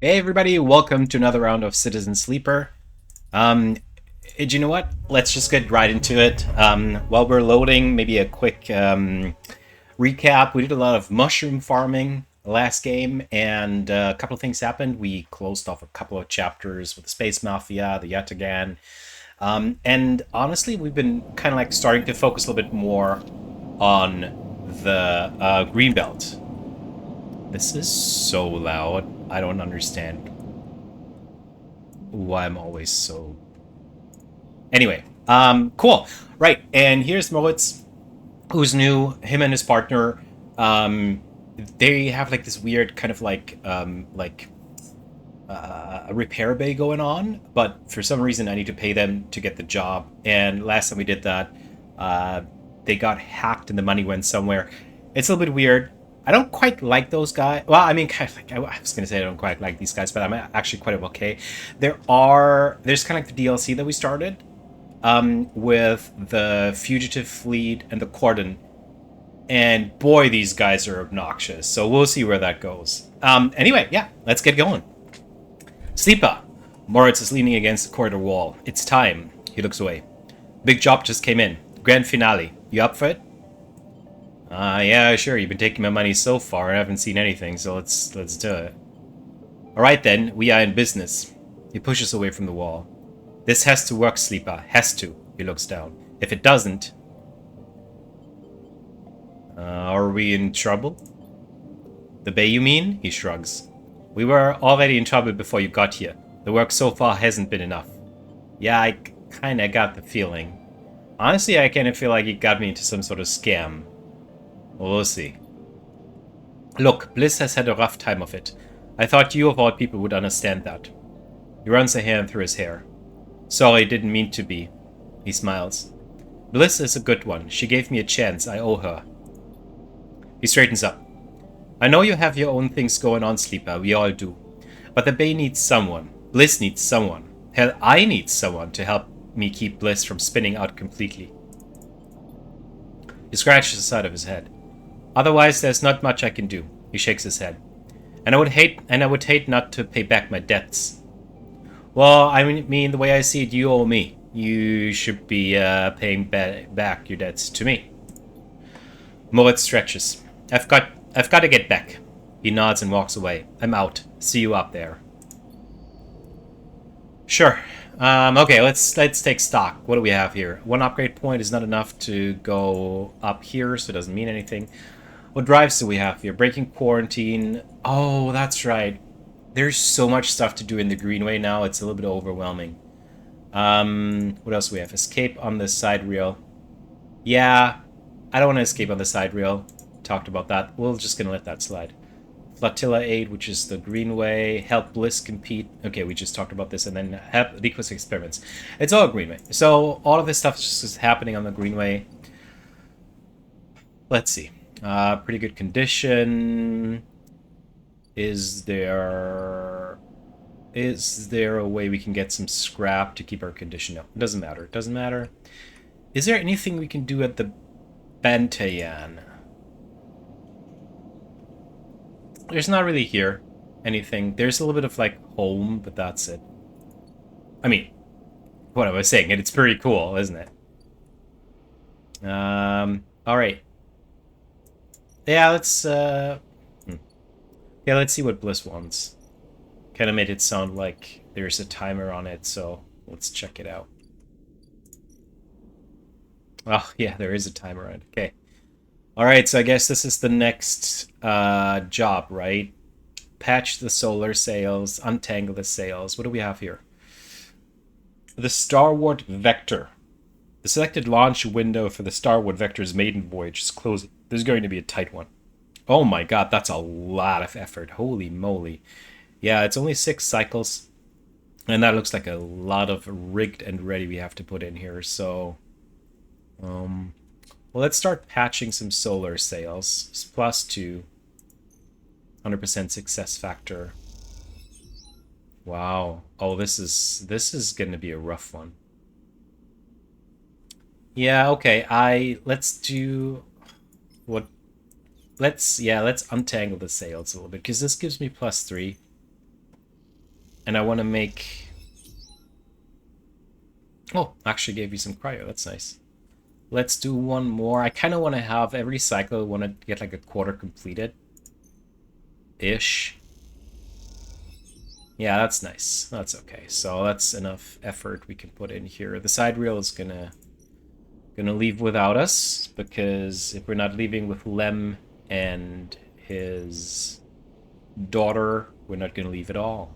Hey everybody, welcome to another round of Citizen Sleeper. Um, do you know what? Let's just get right into it. While we're loading, maybe a quick recap. We did a lot of mushroom farming last game, and a couple of things happened. We closed off a couple of chapters with the Space Mafia, the Yataghan, and honestly, we've been kind of like starting to focus a little bit more on the Greenbelt. This is so loud. I don't understand why I'm always so. Anyway, cool. Right, and here's Moritz, who's new. Him and his partner, um, they have like this weird kind of like a repair bay going on, but for some reason I need to pay them to get the job. And last time we did that, uh, they got hacked and the money went somewhere. It's a little bit weird. I don't quite like those guys. Well, I mean, kind of like I was gonna say I don't quite like these guys, but I'm actually quite okay. There's kind of like the DLC that we started, with the fugitive fleet and the cordon, and boy, these guys are obnoxious. So we'll see where that goes. Anyway, yeah, let's get going. Sleepa. Moritz is leaning against the corridor wall. It's time. He looks away. Big job just came in. Grand finale. You up for it? Yeah, sure. You've been taking my money so far. I haven't seen anything, so let's do it. All right then. We are in business. He pushes away from the wall. This has to work, Sleeper. Has to. He looks down. If it doesn't, are we in trouble? The bay, you mean? He shrugs. We were already in trouble before you got here. The work so far hasn't been enough. Yeah, I kinda got the feeling. Honestly, I kinda feel like you got me into some sort of scam. We'll see. Look, Bliss has had a rough time of it. I thought you of all people would understand that. He runs a hand through his hair. Sorry, didn't mean to be. He smiles. Bliss is a good one. She gave me a chance. I owe her. He straightens up. I know you have your own things going on, Sleeper. We all do. But the Bay needs someone. Bliss needs someone. Hell, I need someone to help me keep Bliss from spinning out completely. He scratches the side of his head. Otherwise, there's not much I can do. He shakes his head. And I would hate not to pay back my debts. Well, I mean, the way I see it, you owe me. You should be paying back your debts to me. Moritz stretches. I've got to get back. He nods and walks away. I'm out. See you up there. Sure. Okay, let's take stock. What do we have here? One upgrade point is not enough to go up here, so it doesn't mean anything. What drives do we have here? Breaking quarantine. Oh, that's right. There's so much stuff to do in the Greenway now, it's a little bit overwhelming. What else do we have? Escape on the side rail. Yeah, I don't want to escape on the side rail. Talked about that. We're just gonna let that slide. Flotilla aid, which is the Greenway. Help Bliss compete. Okay, we just talked about this. And then help Liquid experiments. It's all Greenway. So all of this stuff is just happening on the Greenway. Let's see. Pretty good condition. Is there a way we can get some scrap to keep our condition up? It doesn't matter. It doesn't matter. Is there anything we can do at the Bantayan? There's not really here anything. There's a little bit of like home, but that's it. I mean, what I was saying, it's pretty cool, isn't it? All right. Yeah, let's yeah, let's see what Bliss wants. Kind of made it sound like there's a timer on it, so let's check it out. Oh, yeah, there is a timer on it. Okay. Alright, so I guess this is the next job, right? Patch the solar sails, untangle the sails. What do we have here? The Starward Vector. The selected launch window for the Starward Vector's maiden voyage is closing. This is going to be a tight one. Oh my god, that's a lot of effort. Holy moly. Yeah, it's only 6 cycles. And that looks like a lot of rigged and ready we have to put in here, so... well, let's start patching some solar sails. It's +2. 100% success factor. Wow. Oh, this is gonna be a rough one. Yeah, okay. Let's do what let's untangle the sails a little bit, because this gives me +3. And I want to make... Oh, actually gave you some cryo. That's nice. Let's do one more. I kind of want to have every cycle, I want to get like a quarter completed. Ish. Yeah, that's nice. That's okay. So that's enough effort we can put in here. The side reel is gonna leave without us, because if we're not leaving with Lem and his daughter, we're not gonna leave at all.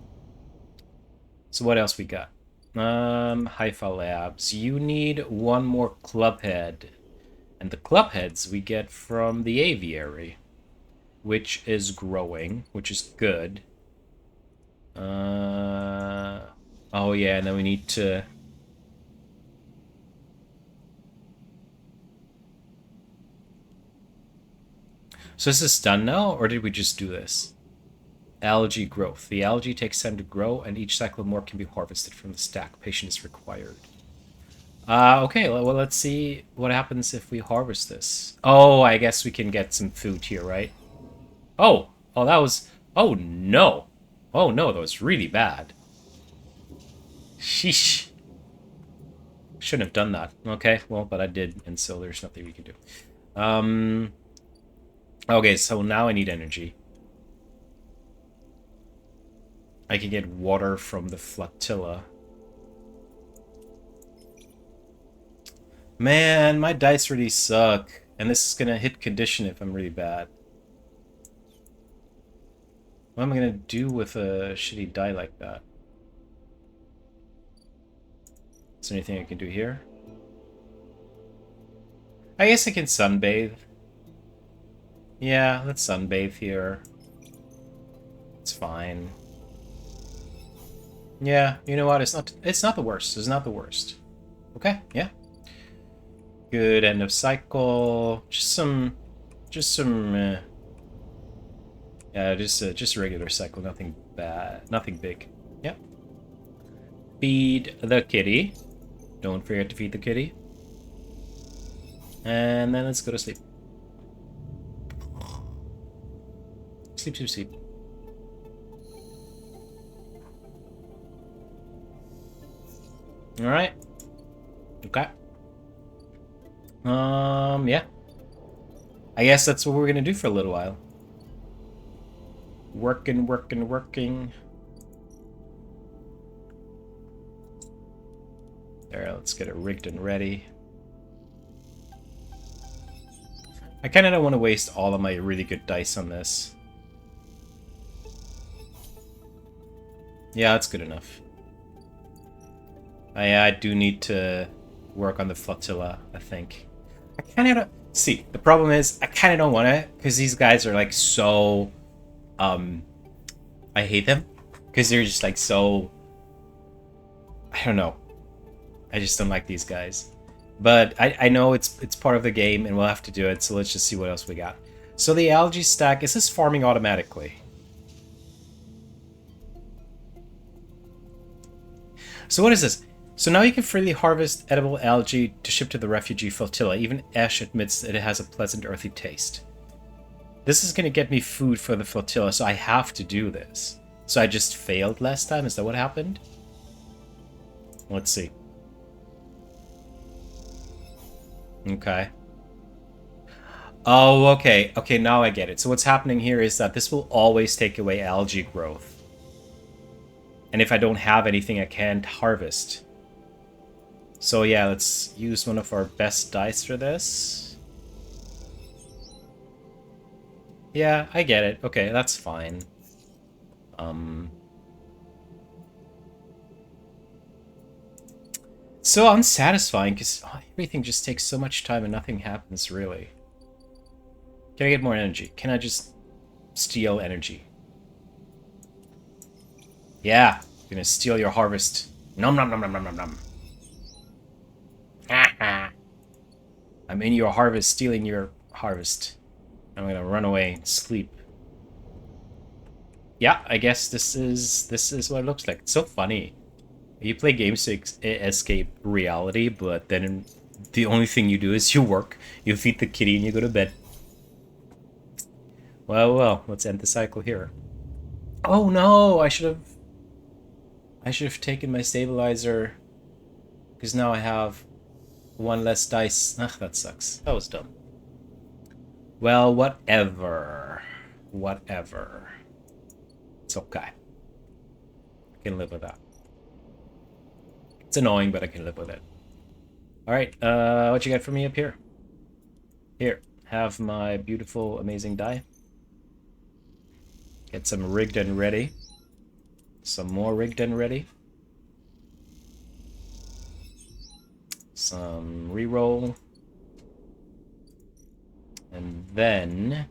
So what else we got? Haifa Labs. You need one more club head. And the club heads we get from the aviary, which is growing, which is good. Oh yeah, and then we need to... So is this done now, or did we just do this? Algae growth. The algae takes time to grow, and each cycle more can be harvested from the stack. Patience is required. Okay, well, let's see what happens if we harvest this. Oh, I guess we can get some food here, right? Oh, that was... Oh, no. Oh, no, that was really bad. Sheesh. Shouldn't have done that. Okay, well, but I did, and so there's nothing we can do. Okay, so now I need energy. I can get water from the flotilla. Man, my dice really suck. And this is gonna hit condition if I'm really bad. What am I gonna do with a shitty die like that? Is there anything I can do here? I guess I can sunbathe. Yeah, let's sunbathe here. It's fine. Yeah, you know what? It's not the worst. It's not the worst. Okay, yeah. Good end of cycle. Just some yeah, just a regular cycle, nothing bad, nothing big. Yeah. Feed the kitty. Don't forget to feed the kitty. And then let's go to sleep. Sleep, sleep, sleep. Alright. Okay. Yeah. I guess that's what we're gonna do for a little while. Working, working, working. There, let's get it rigged and ready. I kind of don't want to waste all of my really good dice on this. Yeah, that's good enough. I do need to work on the flotilla, I think. I kind of don't... See, the problem is, I kind of don't want to, because these guys are, like, so... I hate them. Because they're just, like, so... I don't know. I just don't like these guys. But I know it's part of the game, and we'll have to do it, so let's just see what else we got. So the algae stack, is this farming automatically? So what is this? So now you can freely harvest edible algae to ship to the refugee flotilla. Even Ash admits that it has a pleasant earthy taste. This is going to get me food for the flotilla, so I have to do this. So I just failed last time? Is that what happened? Let's see. Okay. Oh, okay. Okay, now I get it. So what's happening here is that this will always take away algae growth. And if I don't have anything, I can't harvest. So yeah, let's use one of our best dice for this. Yeah, I get it. Okay, that's fine. So unsatisfying, because everything just takes so much time and nothing happens, really. Can I get more energy? Can I just steal energy? Yeah, I'm gonna steal your harvest. Nom nom nom nom nom nom nom. I'm in your harvest, stealing your harvest. I'm gonna run away and sleep. Yeah, I guess this is what it looks like. It's so funny. You play games to escape reality, but then the only thing you do is you work, you feed the kitty, and you go to bed. Well, let's end the cycle here. Oh no, I should have... I should have taken my stabilizer, because now I have one less dice. Ugh, that sucks. That was dumb. Well, whatever. Whatever. It's okay. I can live with that. It's annoying, but I can live with it. Alright, what you got for me up here? Here, have my beautiful, amazing die. Get some rigged and ready. Some more rigged and ready. Some reroll. And then...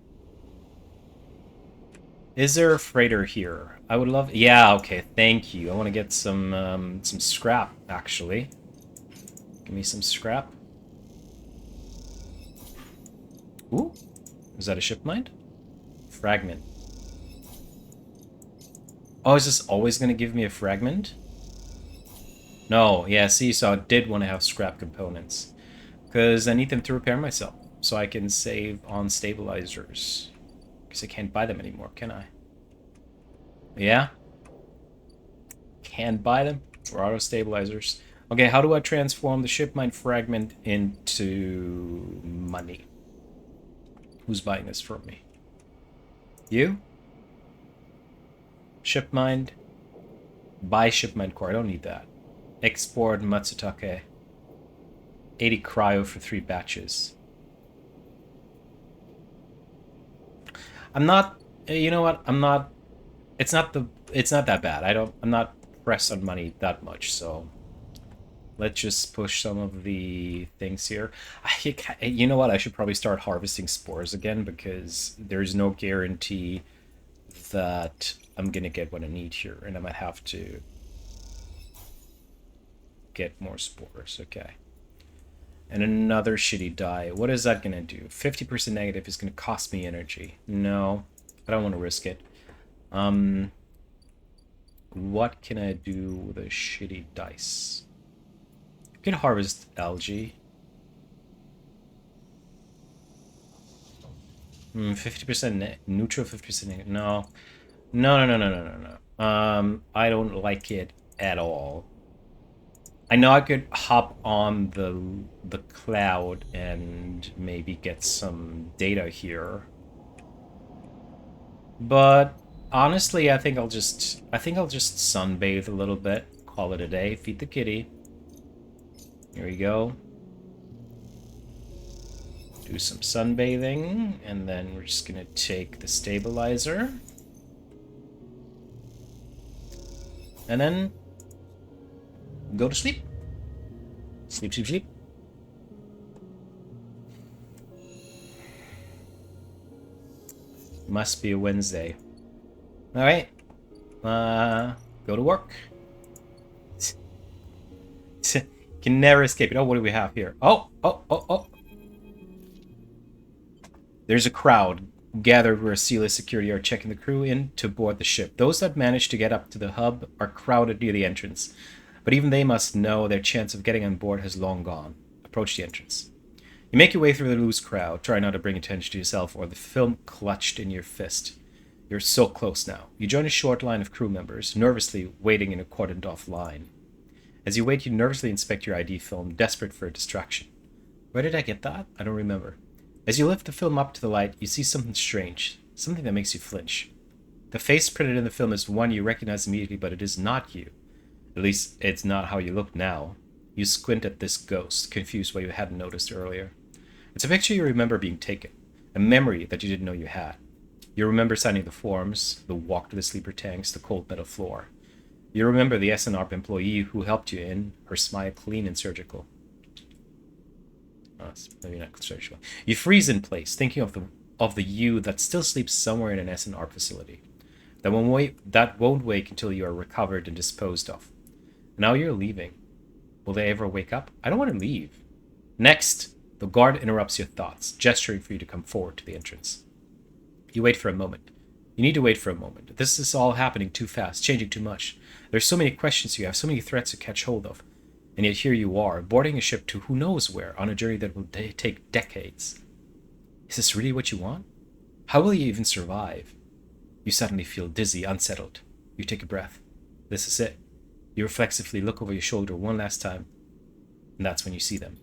Is there a freighter here? I would love... Yeah, okay, thank you. I want to get some scrap, actually. Give me some scrap. Ooh. Is that a ship mind? Fragment. Oh, is this always going to give me a fragment? No, yeah, see, so I did want to have scrap components. Because I need them to repair myself. So I can save on stabilizers. Because I can't buy them anymore, can I? Yeah? Can't buy them? Or auto stabilizers. Okay, how do I transform the ship mind fragment into money? Who's buying this from me? You? Ship mind. Buy ship mind core. I don't need that. Export Matsutake. 80 cryo for 3 batches. I'm not... You know what? I'm not... It's not that bad. I'm not pressed on money that much, so... Let's just push some of the things here. You know what? I should probably start harvesting spores again, because there's no guarantee that I'm gonna get what I need here, and I might have to get more spores. Okay. And another shitty die. What is that gonna do? 50% negative is gonna cost me energy. No, I don't want to risk it. What can I do with a shitty dice? I can harvest algae. 50% neutral, 50% negative. No. No. I don't like it at all. I know I could hop on the cloud and maybe get some data here. But honestly, I think I'll just sunbathe a little bit, call it a day, feed the kitty. Here we go. Do some sunbathing, and then we're just gonna take the stabilizer. And then go to sleep. Sleep, sleep, sleep. Must be a Wednesday. Alright. Go to work. Can never escape it. Oh, what do we have here? Oh. There's a crowd gathered where Sealer security are checking the crew in to board the ship. Those that manage to get up to the hub are crowded near the entrance. But even they must know their chance of getting on board has long gone. Approach the entrance. You make your way through the loose crowd. Try not to bring attention to yourself or the film clutched in your fist. You're so close now. You join a short line of crew members, nervously waiting in a cordoned-off line. As you wait, you nervously inspect your ID film, desperate for a distraction. Where did I get that? I don't remember. As you lift the film up to the light, you see something strange, something that makes you flinch. The face printed in the film is one you recognize immediately, but it is not you. At least, it's not how you look now. You squint at this ghost, confused why you hadn't noticed earlier. It's a picture you remember being taken, a memory that you didn't know you had. You remember signing the forms, the walk to the sleeper tanks, the cold metal floor. You remember the SNRP employee who helped you in, her smile clean and surgical. Oh, maybe not surgical. You freeze in place, thinking of the you that still sleeps somewhere in an SNRP facility. That won't wake until you are recovered and disposed of. Now you're leaving. Will they ever wake up? I don't want to leave. Next, the guard interrupts your thoughts, gesturing for you to come forward to the entrance. You wait for a moment. You need to wait for a moment. This is all happening too fast, changing too much. There's so many questions you have, so many threats to catch hold of. And yet here you are, boarding a ship to who knows where, on a journey that will take decades. Is this really what you want? How will you even survive? You suddenly feel dizzy, unsettled. You take a breath. This is it. You reflexively look over your shoulder one last time, and that's when you see them.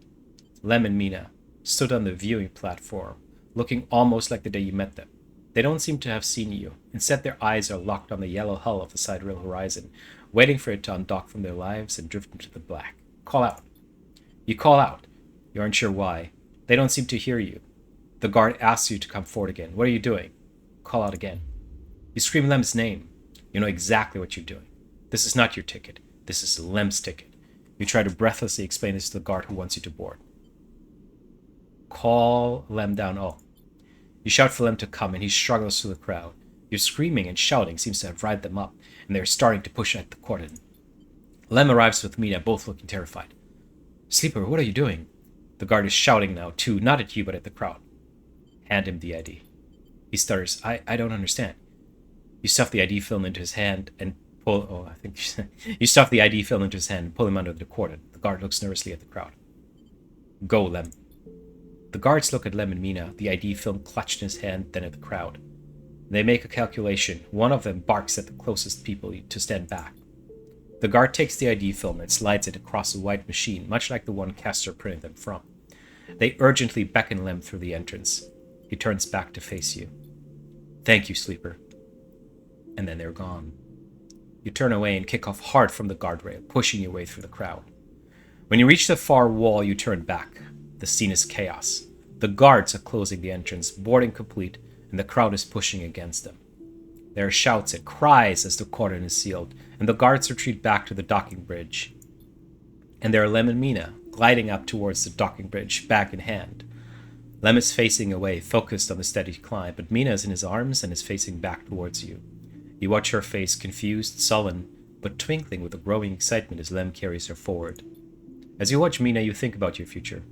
Lem and Mina stood on the viewing platform, looking almost like the day you met them. They don't seem to have seen you. Instead, their eyes are locked on the yellow hull of the sidereal horizon, waiting for it to undock from their lives and drift into the black. Call out. You call out. You aren't sure why. They don't seem to hear you. The guard asks you to come forward again. What are you doing? Call out again. You scream Lem's name. You know exactly what you're doing. This is not your ticket. This is Lem's ticket. You try to breathlessly explain this to the guard who wants you to board. Call Lem down. Oh. You shout for Lem to come, and he struggles through the crowd. Your screaming and shouting seems to have riled them up, and they are starting to push at the cordon. Lem arrives with Mina, both looking terrified. Sleeper, what are you doing? The guard is shouting now, too, not at you, but at the crowd. Hand him the ID. He stutters. I don't understand. You stuff the ID film into his hand and pull... Oh, I think... You stuff the ID film into his hand and pull him under the cordon. The guard looks nervously at the crowd. Go, Lem. The guards look at Lem and Mina, the ID film clutched in his hand, then at the crowd. They make a calculation. One of them barks at the closest people to stand back. The guard takes the ID film and slides it across a white machine, much like the one Castor printed them from. They urgently beckon Lem through the entrance. He turns back to face you. Thank you, Sleeper. And then they're gone. You turn away and kick off hard from the guardrail, pushing your way through the crowd. When you reach the far wall, you turn back. The scene is chaos. The guards are closing the entrance, boarding complete, and the crowd is pushing against them. There are shouts and cries as the cordon is sealed, and the guards retreat back to the docking bridge. And there are Lem and Mina, gliding up towards the docking bridge, bag in hand. Lem is facing away, focused on the steady climb, but Mina is in his arms and is facing back towards you. You watch her face, confused, sullen, but twinkling with a growing excitement as Lem carries her forward. As you watch Mina, you think about your future.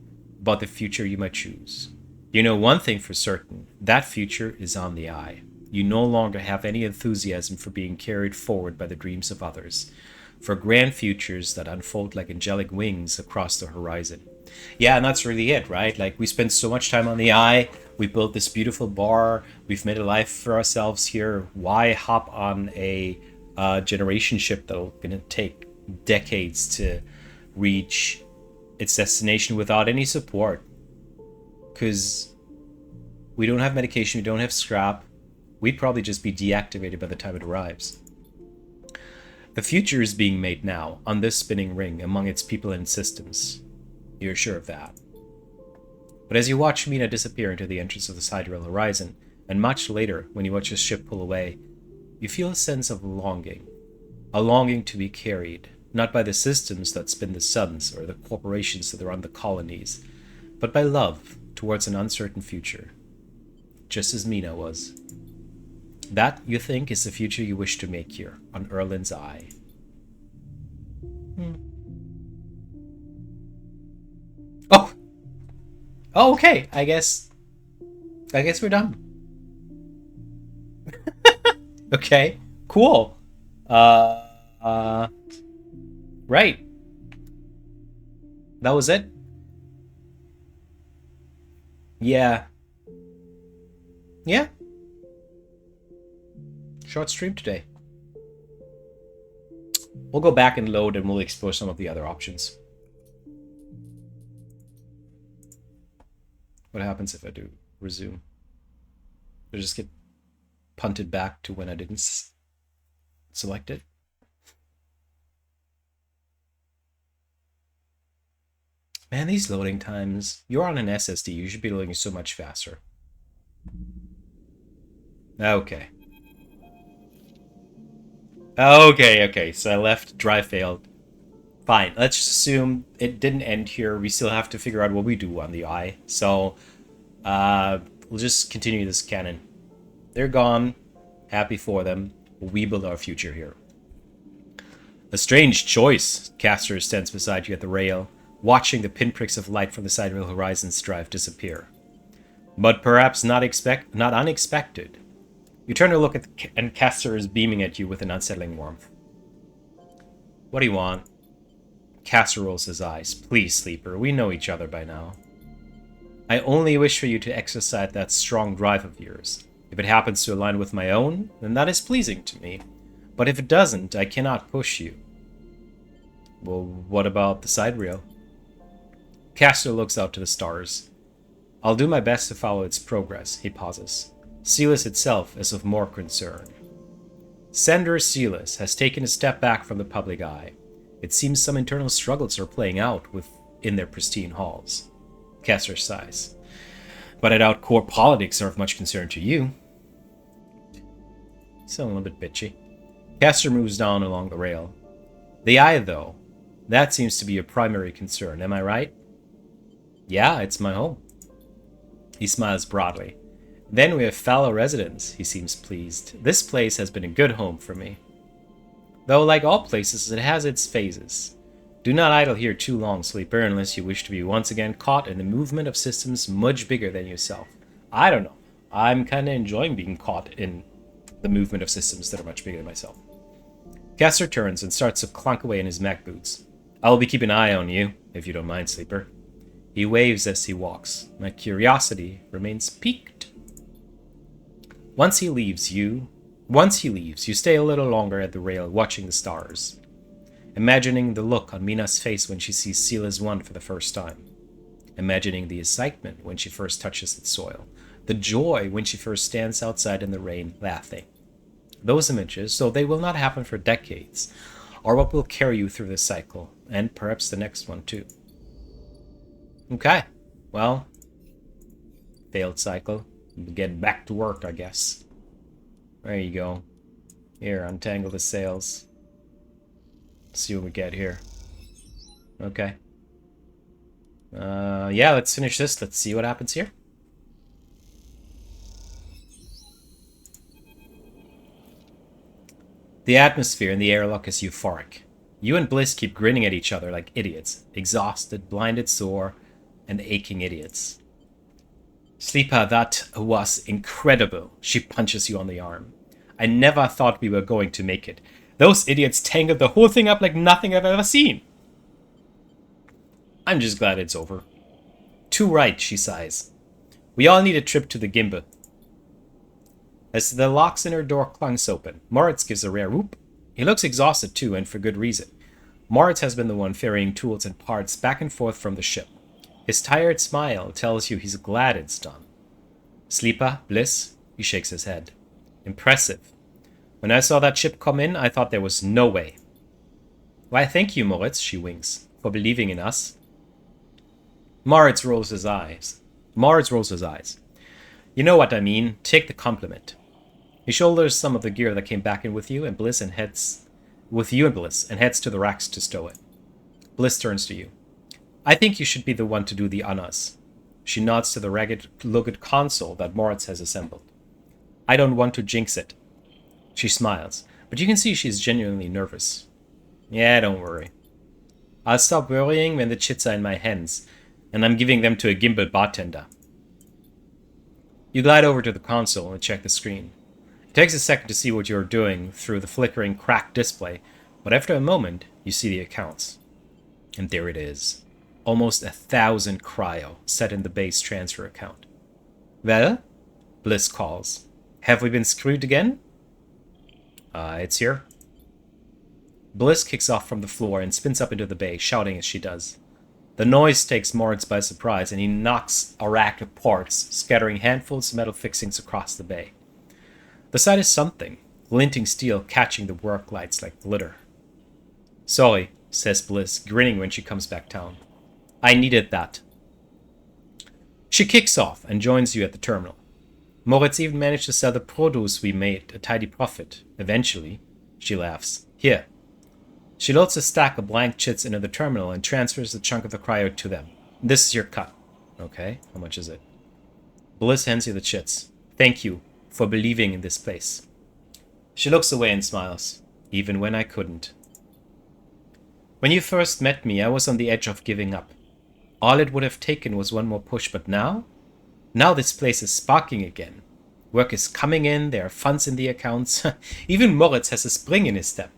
About the future you might choose. You know one thing for certain, that future is on the eye. You no longer have any enthusiasm for being carried forward by the dreams of others, for grand futures that unfold like angelic wings across the horizon. Yeah, and that's really it, right? Like, we spend so much time on the eye, we built this beautiful bar, we've made a life for ourselves here. Why hop on a generation ship that'll gonna take decades to reach its destination without any support? Because we don't have medication, we don't have scrap. We'd probably just be deactivated by the time it arrives. The future is being made now, on this spinning ring, among its people and systems. You're sure of that. But as you watch Mina disappear into the entrance of the sidereal horizon, and much later, when you watch the ship pull away, you feel a sense of longing. A longing to be carried, not by the systems that spin the suns or the corporations that run the colonies, but by love towards an uncertain future. Just as Mina was. That, you think, is the future you wish to make here, on Erlin's Eye. Oh! Oh, okay. I guess we're done. Okay. Cool. Right. That was it? Yeah. Yeah. Short stream today. We'll go back and load and we'll explore some of the other options. What happens if I do resume? I just get punted back to when I didn't select it. Man, these loading times. You're on an SSD. You should be loading so much faster. Okay. Okay. So I left, drive failed. Fine, let's just assume it didn't end here. We still have to figure out what we do on the eye. So, we'll just continue this canon. They're gone. Happy for them. We build our future here. A strange choice. Castor stands beside you at the rail, watching the pinpricks of light from the sidereal horizon's drive disappear. But perhaps not unexpected. You turn to look at and Castor is beaming at you with an unsettling warmth. What do you want? Castor rolls his eyes. Please, Sleeper, we know each other by now. I only wish for you to exercise that strong drive of yours. If it happens to align with my own, then that is pleasing to me. But if it doesn't, I cannot push you. Well, what about the side rail? Castor looks out to the stars. I'll do my best to follow its progress, he pauses. Celis itself is of more concern. Senator Celis has taken a step back from the public eye. It seems some internal struggles are playing out within their pristine halls. Castor sighs. But I doubt core politics are of much concern to you. Still a little bit bitchy. Castor moves down along the rail. The eye, though, that seems to be your primary concern, am I right? Yeah, it's my home. He smiles broadly. Then we have fellow residents, he seems pleased. This place has been a good home for me. Though, like all places, it has its phases. Do not idle here too long, sleeper, unless you wish to be once again caught in the movement of systems much bigger than yourself. I don't know. I'm kind of enjoying being caught in the movement of systems that are much bigger than myself. Castor turns and starts to clunk away in his mech boots. I will be keeping an eye on you, if you don't mind, sleeper. He waves as he walks. My curiosity remains piqued. Once he leaves, you stay a little longer at the rail watching the stars, imagining the look on Mina's face when she sees Celis 1 for the first time, imagining the excitement when she first touches its soil, the joy when she first stands outside in the rain laughing. Those images, though they will not happen for decades, are what will carry you through this cycle, and perhaps the next one too. Okay, well, failed cycle. Get back to work, I guess. There you go. Here, untangle the sails. See what we get here. Okay. Yeah, let's finish this. Let's see what happens here. The atmosphere in the airlock is euphoric. You and Bliss keep grinning at each other like idiots. Exhausted, blinded, sore, and aching idiots. Sleeper, that was incredible. She punches you on the arm. I never thought we were going to make it. Those idiots tangled the whole thing up like nothing I've ever seen. I'm just glad it's over. Too right, she sighs. We all need a trip to the Gimba. As the locks in her door clunks open, Moritz gives a rare whoop. He looks exhausted too, and for good reason. Moritz has been the one ferrying tools and parts back and forth from the ship. His tired smile tells you he's glad it's done. Sleeper, Bliss? He shakes his head. Impressive. When I saw that ship come in, I thought there was no way. Why, thank you, Moritz, she winks, for believing in us. Moritz rolls his eyes. You know what I mean. Take the compliment. He shoulders some of the gear that came back in with you and Bliss and heads to the racks to stow it. Bliss turns to you. I think you should be the one to do the honors. She nods to the rugged console that Moritz has assembled. I don't want to jinx it. She smiles, but you can see she's genuinely nervous. Yeah, don't worry. I'll stop worrying when the chits are in my hands, and I'm giving them to a gimbal bartender. You glide over to the console and check the screen. It takes a second to see what you're doing through the flickering, cracked display, but after a moment, you see the accounts. And there it is. Almost 1,000 cryo set in the base transfer account. Well? Bliss calls. Have we been screwed again? It's here. Bliss kicks off from the floor and spins up into the bay, shouting as she does. The noise takes Moritz by surprise, and he knocks a rack of parts, scattering handfuls of metal fixings across the bay. The sight is something, glinting steel catching the work lights like glitter. Sorry, says Bliss, grinning when she comes back down. I needed that. She kicks off and joins you at the terminal. Moritz even managed to sell the produce we made a tidy profit. Eventually, she laughs. Here. She loads a stack of blank chits into the terminal and transfers the chunk of the cryo to them. This is your cut. Okay, how much is it? Bliss hands you the chits. Thank you for believing in this place. She looks away and smiles, even when I couldn't. When you first met me, I was on the edge of giving up. All it would have taken was one more push, but now? Now this place is sparking again. Work is coming in, there are funds in the accounts. Even Moritz has a spring in his step.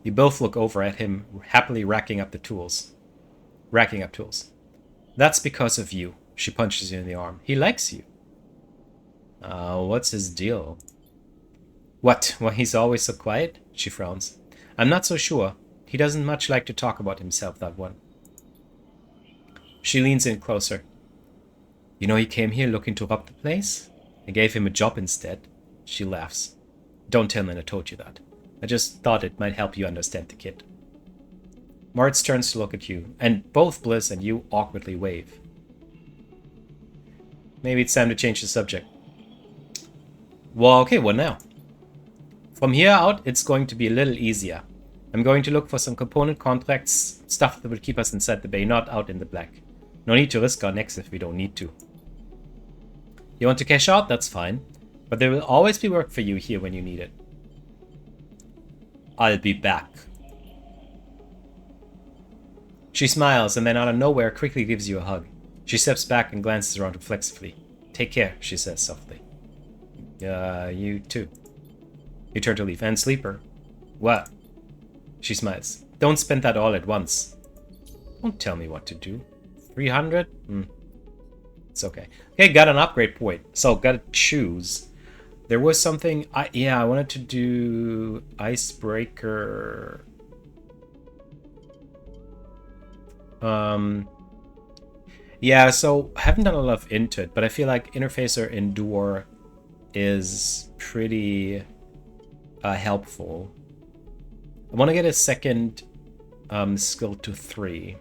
You both look over at him, happily racking up tools. That's because of you. She punches you in the arm. He likes you. What's his deal? What? Why he's always so quiet? She frowns. I'm not so sure. He doesn't much like to talk about himself, that one. She leans in closer. You know he came here looking to rob the place? I gave him a job instead. She laughs. Don't tell him I told you that. I just thought it might help you understand the kid. Moritz turns to look at you, and both Bliss and you awkwardly wave. Maybe it's time to change the subject. Well, okay, what now? From here out, it's going to be a little easier. I'm going to look for some component contracts, stuff that will keep us inside the bay, not out in the black. No need to risk our necks if we don't need to. You want to cash out? That's fine. But there will always be work for you here when you need it. I'll be back. She smiles and then out of nowhere quickly gives you a hug. She steps back and glances around reflexively. Take care, she says softly. You too. You turn to leave. And Sleeper. What? She smiles. Don't spend that all at once. Don't tell me what to do. 300? It's okay. Okay, got an upgrade point. So, gotta choose. There was something... I wanted to do... Icebreaker... Yeah, so I haven't done a lot of into it, but I feel like Interface or Endure is pretty helpful. I want to get a second skill to 3.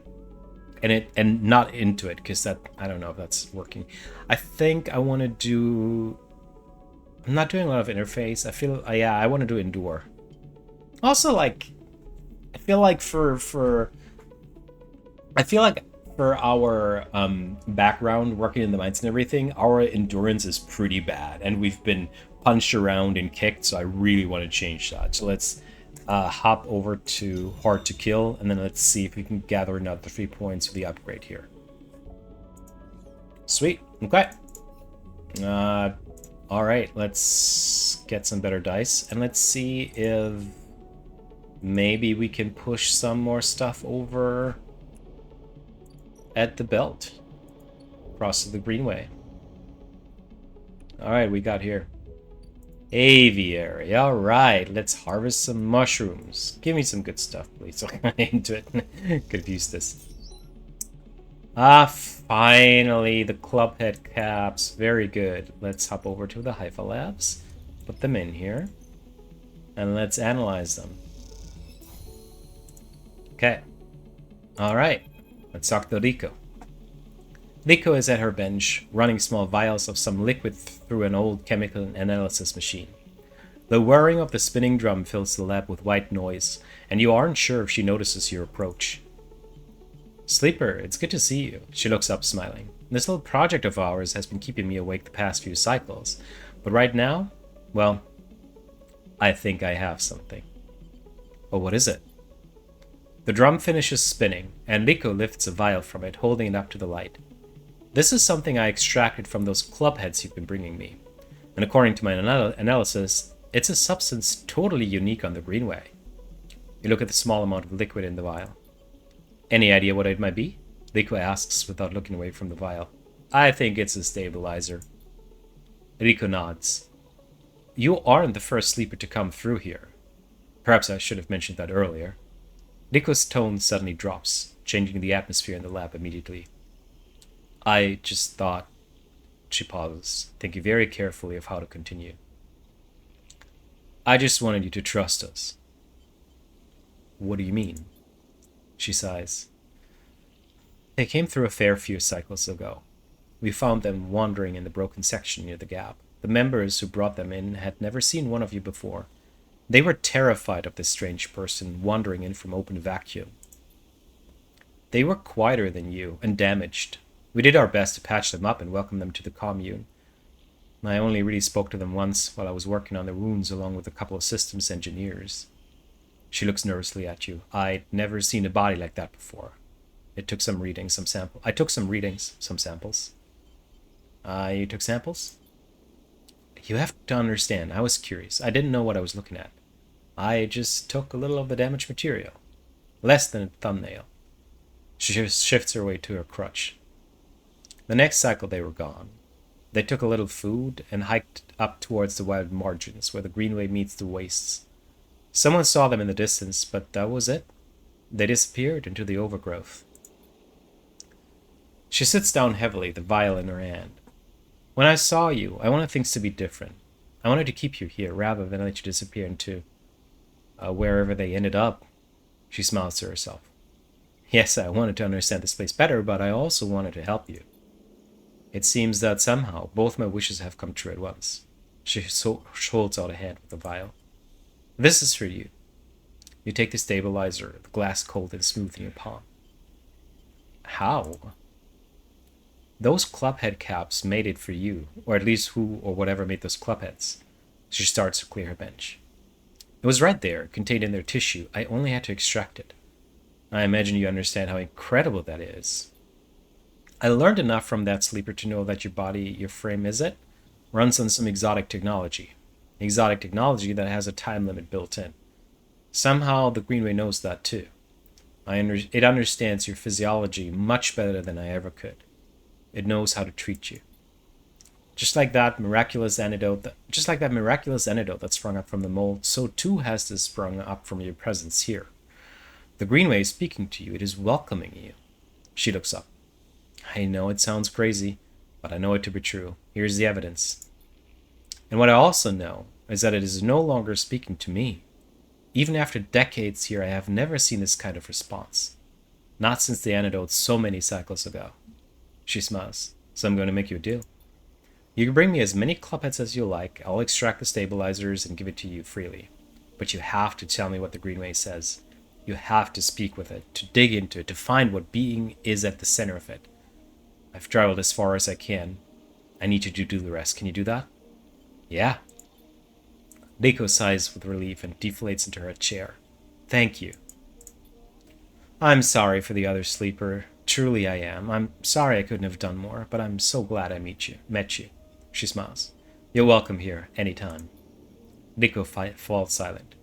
And not into it, because that, I don't know if that's working. I think I want to do... I'm not doing a lot of interface. I feel, I want to do endure. Also, like, I feel like for our background, working in the mines and everything, our endurance is pretty bad, and we've been punched around and kicked, so I really want to change that. So let's hop over to hard to kill, and then let's see if we can gather another 3 points for the upgrade here. Sweet. Okay. All right, let's get some better dice, and let's see if maybe we can push some more stuff over at the belt across to the Greenway. All right, we got here aviary. All right, let's harvest some mushrooms. Give me some good stuff, please. I'm into it. Could use this. Finally, the club head caps. Very good. Let's hop over to the Haifa labs. Put them in here. And let's analyze them. Okay. All right. Let's talk to Rico. Rico is at her bench, running small vials of some liquid through an old chemical analysis machine. The whirring of the spinning drum fills the lab with white noise, and you aren't sure if she notices your approach. Sleeper, it's good to see you. She looks up, smiling. This little project of ours has been keeping me awake the past few cycles, but right now, well, I think I have something. Oh, what is it? The drum finishes spinning, and Rico lifts a vial from it, holding it up to the light. This is something I extracted from those club heads you've been bringing me, and according to my analysis, it's a substance totally unique on the Greenway. You look at the small amount of liquid in the vial. Any idea what it might be? Rico asks without looking away from the vial. I think it's a stabilizer. Rico nods. You aren't the first sleeper to come through here. Perhaps I should have mentioned that earlier. Rico's tone suddenly drops, changing the atmosphere in the lab immediately. I just thought... She pauses, thinking very carefully of how to continue. I just wanted you to trust us. What do you mean? She sighs. They came through a fair few cycles ago. We found them wandering in the broken section near the gap. The members who brought them in had never seen one of you before. They were terrified of this strange person wandering in from open vacuum. They were quieter than you and damaged. We did our best to patch them up and welcome them to the commune. I only really spoke to them once while I was working on their wounds along with a couple of systems engineers. She looks nervously at you. I'd never seen a body like that before. I took some readings, some samples. You took samples? You have to understand, I was curious. I didn't know what I was looking at. I just took a little of the damaged material. Less than a thumbnail. She shifts her way to her crutch. The next cycle they were gone. They took a little food and hiked up towards the wild margins where the Greenway meets the wastes. Someone saw them in the distance, but that was it. They disappeared into the overgrowth. She sits down heavily, the vial in her hand. When I saw you, I wanted things to be different. I wanted to keep you here rather than let you disappear into wherever they ended up. She smiles to herself. Yes, I wanted to understand this place better, but I also wanted to help you. It seems that somehow both my wishes have come true at once. She holds out a hand with the vial. This is for you. You take the stabilizer, the glass cold and smooth in your palm. How? Those club head caps made it for you, or at least who or whatever made those club heads. She starts to clear her bench. It was right there, contained in their tissue. I only had to extract it. I imagine you understand how incredible that is. I learned enough from that sleeper to know that your body, your frame is it, runs on some exotic technology. Exotic technology that has a time limit built in. Somehow the Greenway knows that too. It understands your physiology much better than I ever could. It knows how to treat you. Just like that miraculous antidote that sprung up from the mold, so too has this sprung up from your presence here. The Greenway is speaking to you. It is welcoming you. She looks up. I know it sounds crazy, but I know it to be true. Here's the evidence. And what I also know is that it is no longer speaking to me. Even after decades here, I have never seen this kind of response. Not since the antidote so many cycles ago. She smiles. So I'm going to make you a deal. You can bring me as many clubheads as you like. I'll extract the stabilizers and give it to you freely. But you have to tell me what the Greenway says. You have to speak with it, to dig into it, to find what being is at the center of it. I've traveled as far as I can. I need you to do the rest. Can you do that? Yeah. Reiko sighs with relief and deflates into her chair. Thank you. I'm sorry for the other sleeper. Truly I am. I'm sorry I couldn't have done more, but I'm so glad I met you. She smiles. You're welcome here, anytime. Reiko falls silent.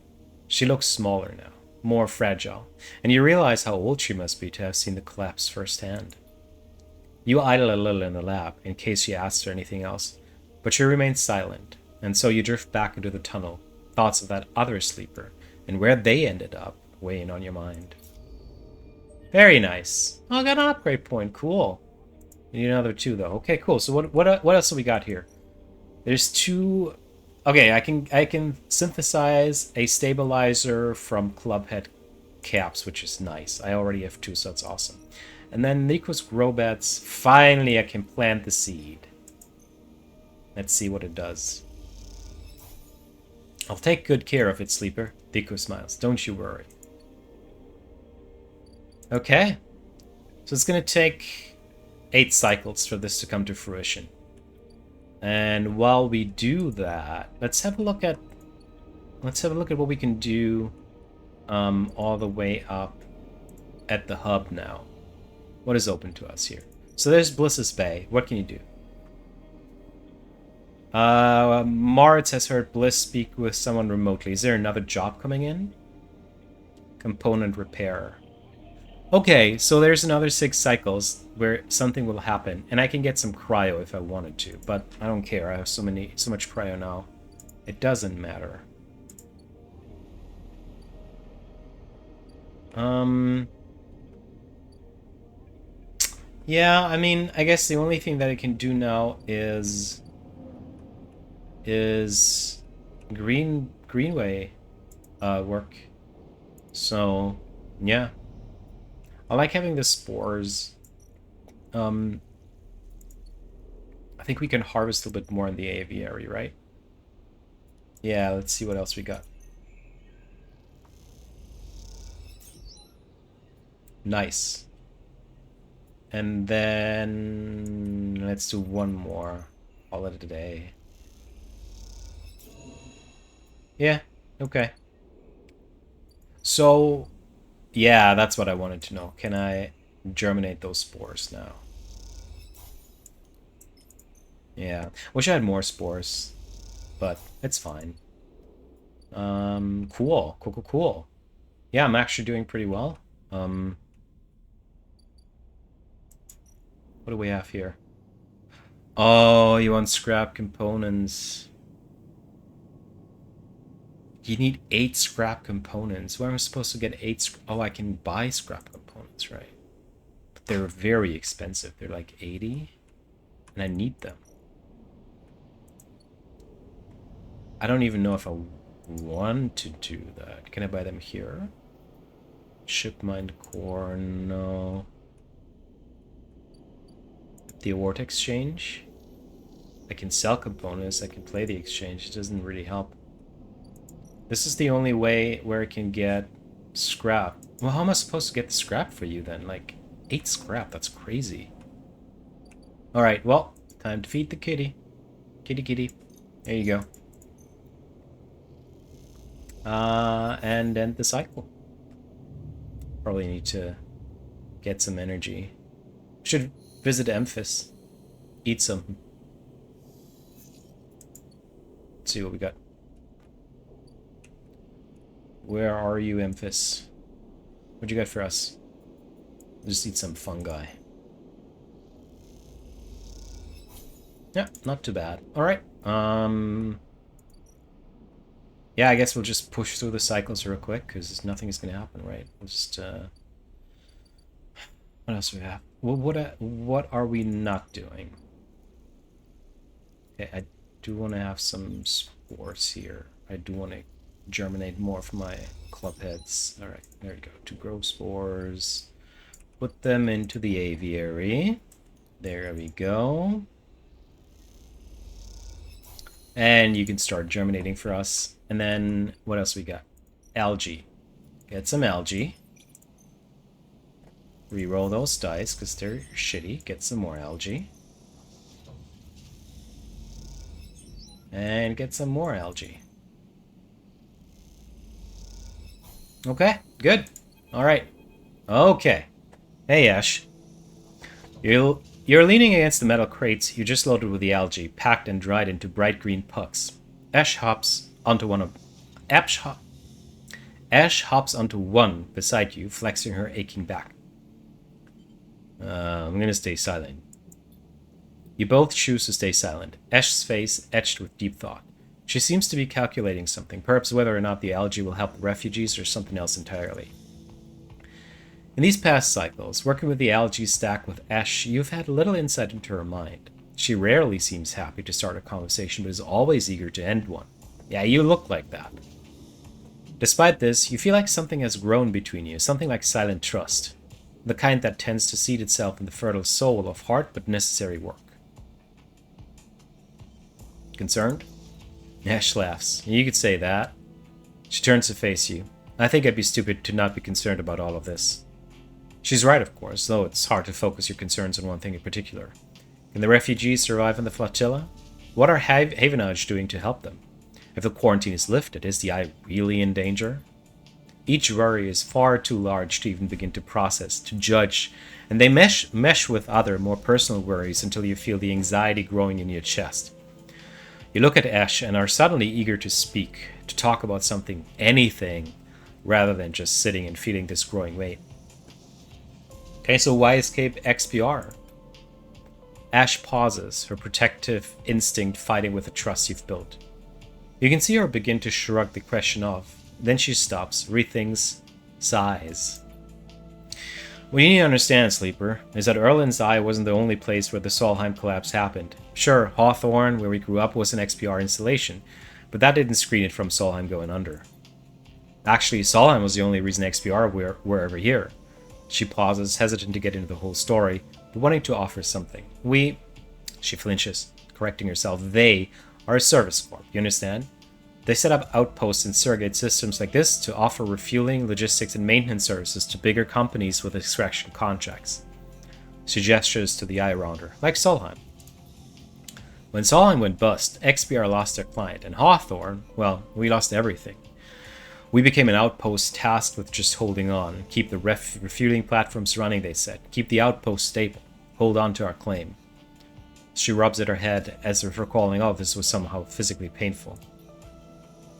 She looks smaller now, more fragile, and you realize how old she must be to have seen the collapse firsthand. You idle a little in the lab, in case she asks her anything else, but she remains silent, and so you drift back into the tunnel, thoughts of that other sleeper, and where they ended up, weighing on your mind. Very nice. Oh, I got an upgrade point. Cool. You need another 2, though. Okay, cool. So what else have we got here? There's 2... Okay, I can synthesize a stabilizer from clubhead caps, which is nice. I already have 2, so that's awesome. And then Nico's grow beds. Finally, I can plant the seed. Let's see what it does. I'll take good care of it, Sleeper. Nico smiles. Don't you worry. Okay. So it's going to take 8 cycles for this to come to fruition. And while we do that, let's have a look at what we can do all the way up at the hub now. What is open to us here? So there's Bliss's Bay. What can you do? Moritz has heard Bliss speak with someone remotely. Is there another job coming in? Component repair. Okay, so there's another 6 cycles where something will happen, and I can get some cryo if I wanted to, but I don't care. I have so much cryo now. It doesn't matter. Yeah, I mean, I guess the only thing that I can do now is Greenway work. So, yeah. I like having the spores. I think we can harvest a little bit more in the aviary, right? Yeah, let's see what else we got. Nice. And then let's do one more. Call it a day. Yeah, okay. So, yeah, that's what I wanted to know. Can I germinate those spores now? Yeah, wish I had more spores, but it's fine. Cool. Yeah, I'm actually doing pretty well. What do we have here? Oh, you want scrap components. You need 8 scrap components. Where am I supposed to get 8? Oh, I can buy scrap components, right? But they're very expensive. They're like 80, and I need them. I don't even know if I want to do that. Can I buy them here? Ship mined core, no. The award exchange. I can sell components. I can play the exchange. It doesn't really help. This is the only way where I can get scrap. Well, how am I supposed to get the scrap for you then? Like 8 scrap. That's crazy. All right. Well, time to feed the kitty. Kitty, kitty. There you go. And end the cycle. Probably need to get some energy. Should visit Memphis. Eat something. Let's see what we got. Where are you, Memphis? What'd you got for us? We'll just eat some fungi. Yeah, not too bad. Alright. Yeah, I guess we'll just push through the cycles real quick, because nothing is going to happen, right? We'll just, what else do we have? Well, what are we not doing? Okay, I do want to have some spores here. I do want to germinate more for my club heads. Alright, there you go. To grow spores. Put them into the aviary. There we go. And you can start germinating for us. And then, what else we got? Algae. Get some algae. Reroll those dice, because they're shitty. Get some more algae. And get some more algae. Okay, good. Alright. Okay. Hey, Ash. You're leaning against the metal crates you just loaded with the algae, packed and dried into bright green pucks. Ash hops onto one beside you, flexing her aching back. I'm gonna stay silent. You both choose to stay silent. Ash's face etched with deep thought. She seems to be calculating something, perhaps whether or not the algae will help the refugees or something else entirely. In these past cycles, working with the algae stack with Ash, you've had little insight into her mind. She rarely seems happy to start a conversation, but is always eager to end one. Yeah, you look like that. Despite this, you feel like something has grown between you, something like silent trust. The kind that tends to seed itself in the fertile soul of hard but necessary work. Concerned? Ash laughs. You could say that. She turns to face you. I think I'd be stupid to not be concerned about all of this. She's right, of course, though it's hard to focus your concerns on one thing in particular. Can the refugees survive on the flotilla? What are Havenage doing to help them? If the quarantine is lifted, is the eye really in danger? Each worry is far too large to even begin to process, to judge, and they mesh with other, more personal worries until you feel the anxiety growing in your chest. You look at Ash and are suddenly eager to speak, to talk about something, anything, rather than just sitting and feeling this growing weight. Okay, so why escape XPR? Ash pauses, her protective instinct fighting with the trust you've built. You can see her begin to shrug the question off. Then she stops, rethinks, sighs. What you need to understand, Sleeper, is that Erlin's Eye wasn't the only place where the Solheim collapse happened. Sure, Hawthorne, where we grew up, was an XPR installation, but that didn't screen it from Solheim going under. Actually, Solheim was the only reason XPR were ever here. She pauses, hesitant to get into the whole story, but wanting to offer something. She flinches, correcting herself. They are a service corp, you understand? They set up outposts and surrogate systems like this to offer refueling, logistics, and maintenance services to bigger companies with extraction contracts. She gestures to the eye around her, like Solheim. When Solheim went bust, XPR lost their client, and Hawthorne, well, we lost everything. We became an outpost tasked with just holding on. Keep the refueling platforms running, they said. Keep the outpost stable. Hold on to our claim. She rubs at her head as if recalling all this was somehow physically painful.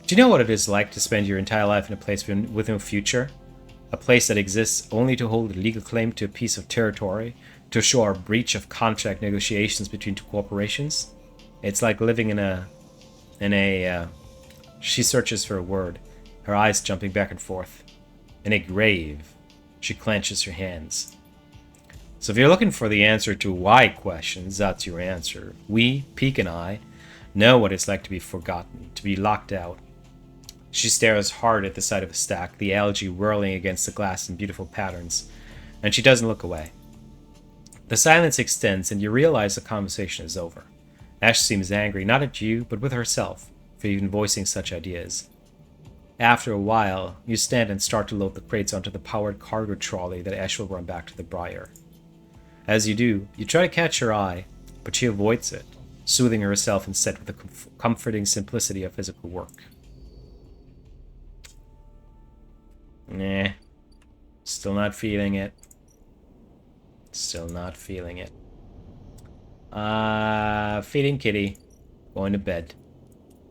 Do you know what it is like to spend your entire life in a place with no future? A place that exists only to hold a legal claim to a piece of territory, to show our breach of contract negotiations between two corporations? It's like living in a She searches for a word, her eyes jumping back and forth. In a grave. She clenches her hands. So if you're looking for the answer to why questions, that's your answer. We, Peek and I, know what it's like to be forgotten, to be locked out. She stares hard at the side of the stack, the algae whirling against the glass in beautiful patterns, and she doesn't look away. The silence extends, and you realize the conversation is over. Ash seems angry, not at you, but with herself, for even voicing such ideas. After a while, you stand and start to load the crates onto the powered cargo trolley that Ash will run back to the Briar. As you do, you try to catch her eye, but she avoids it, soothing herself instead with the comforting simplicity of physical work. Nah. Still not feeling it. Still not feeling it. Feeding kitty. Going to bed.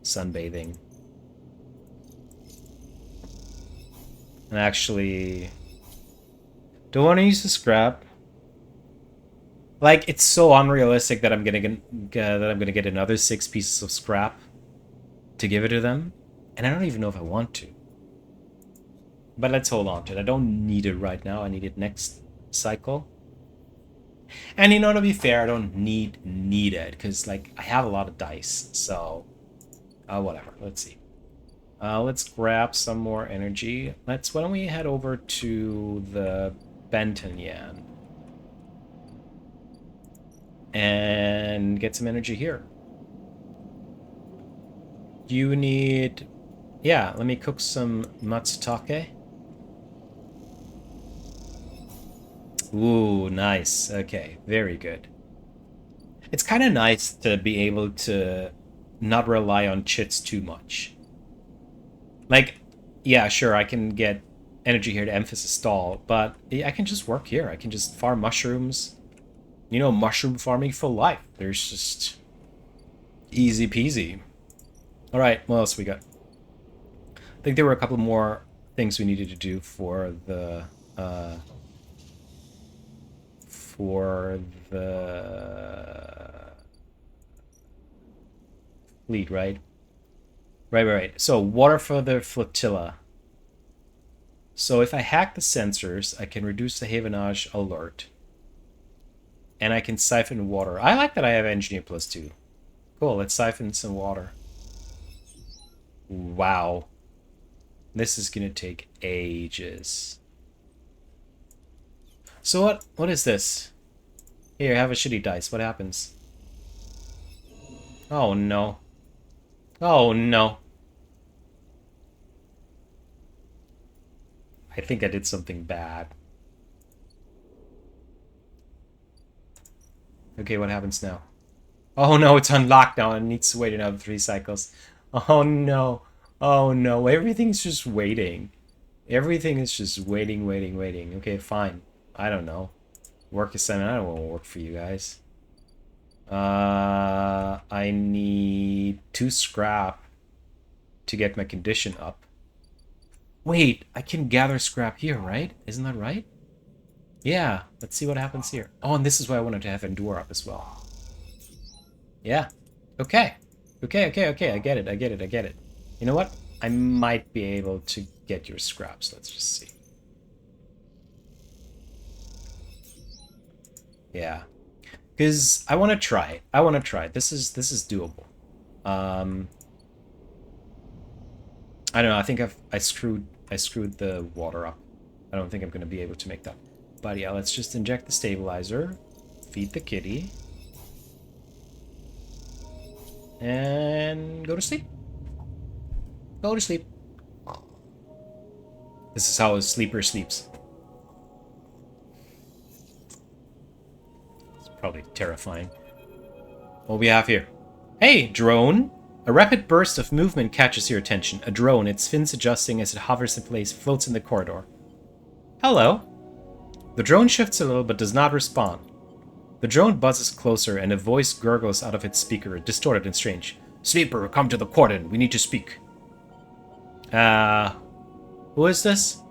Sunbathing. And actually... do I want to use the scrap? Like, it's so unrealistic that I'm gonna get another 6 pieces of scrap to give it to them. And I don't even know if I want to. But let's hold on to it. I don't need it right now. I need it next cycle. And you know, to be fair, I don't need it. Because, like, I have a lot of dice. So, whatever. Let's see. Let's grab some more energy. Why don't we head over to the Benton Yan. And get some energy here. You need... yeah, let me cook some matsutake. Ooh, nice. Okay, very good. It's kind of nice to be able to not rely on chits too much. Like, yeah, sure, I can get energy here to emphasis stall, but I can just work here. I can just farm mushrooms. You know, mushroom farming for life. There's just easy peasy. All right, what else we got? I think there were a couple more things we needed to do for the fleet, right? Right. So, water for the flotilla. So, if I hack the sensors, I can reduce the Havenage alert. And I can siphon water. I like that I have Engineer +2. Cool, let's siphon some water. Wow. This is gonna take ages. So what is this? Here, have a shitty dice. What happens? Oh no. Oh no. I think I did something bad. Okay, what happens now? Oh no, it's unlocked now and needs to wait another 3 cycles. Oh no. Oh no, everything's just waiting. Everything is just waiting. Okay, fine. I don't know. Work assignment, I don't want to work for you guys. I need 2 scrap to get my condition up. Wait, I can gather scrap here, right? Isn't that right? Yeah, let's see what happens here. Oh, and this is why I wanted to have Endure up as well. Yeah. Okay. Okay. I get it. You know what? I might be able to get your scraps. Let's just see. Yeah. Because I want to try it. This is doable. I don't know. I think I screwed the water up. I don't think I'm going to be able to make that. But yeah, let's just inject the stabilizer. Feed the kitty. And go to sleep. Go to sleep. This is how a sleeper sleeps. It's probably terrifying. What we have here? Hey, drone! A rapid burst of movement catches your attention. A drone, its fins adjusting as it hovers in place, floats in the corridor. Hello. The drone shifts a little but does not respond. The drone buzzes closer and a voice gurgles out of its speaker, distorted and strange. Sleeper, come to the cordon. We need to speak. Who is this?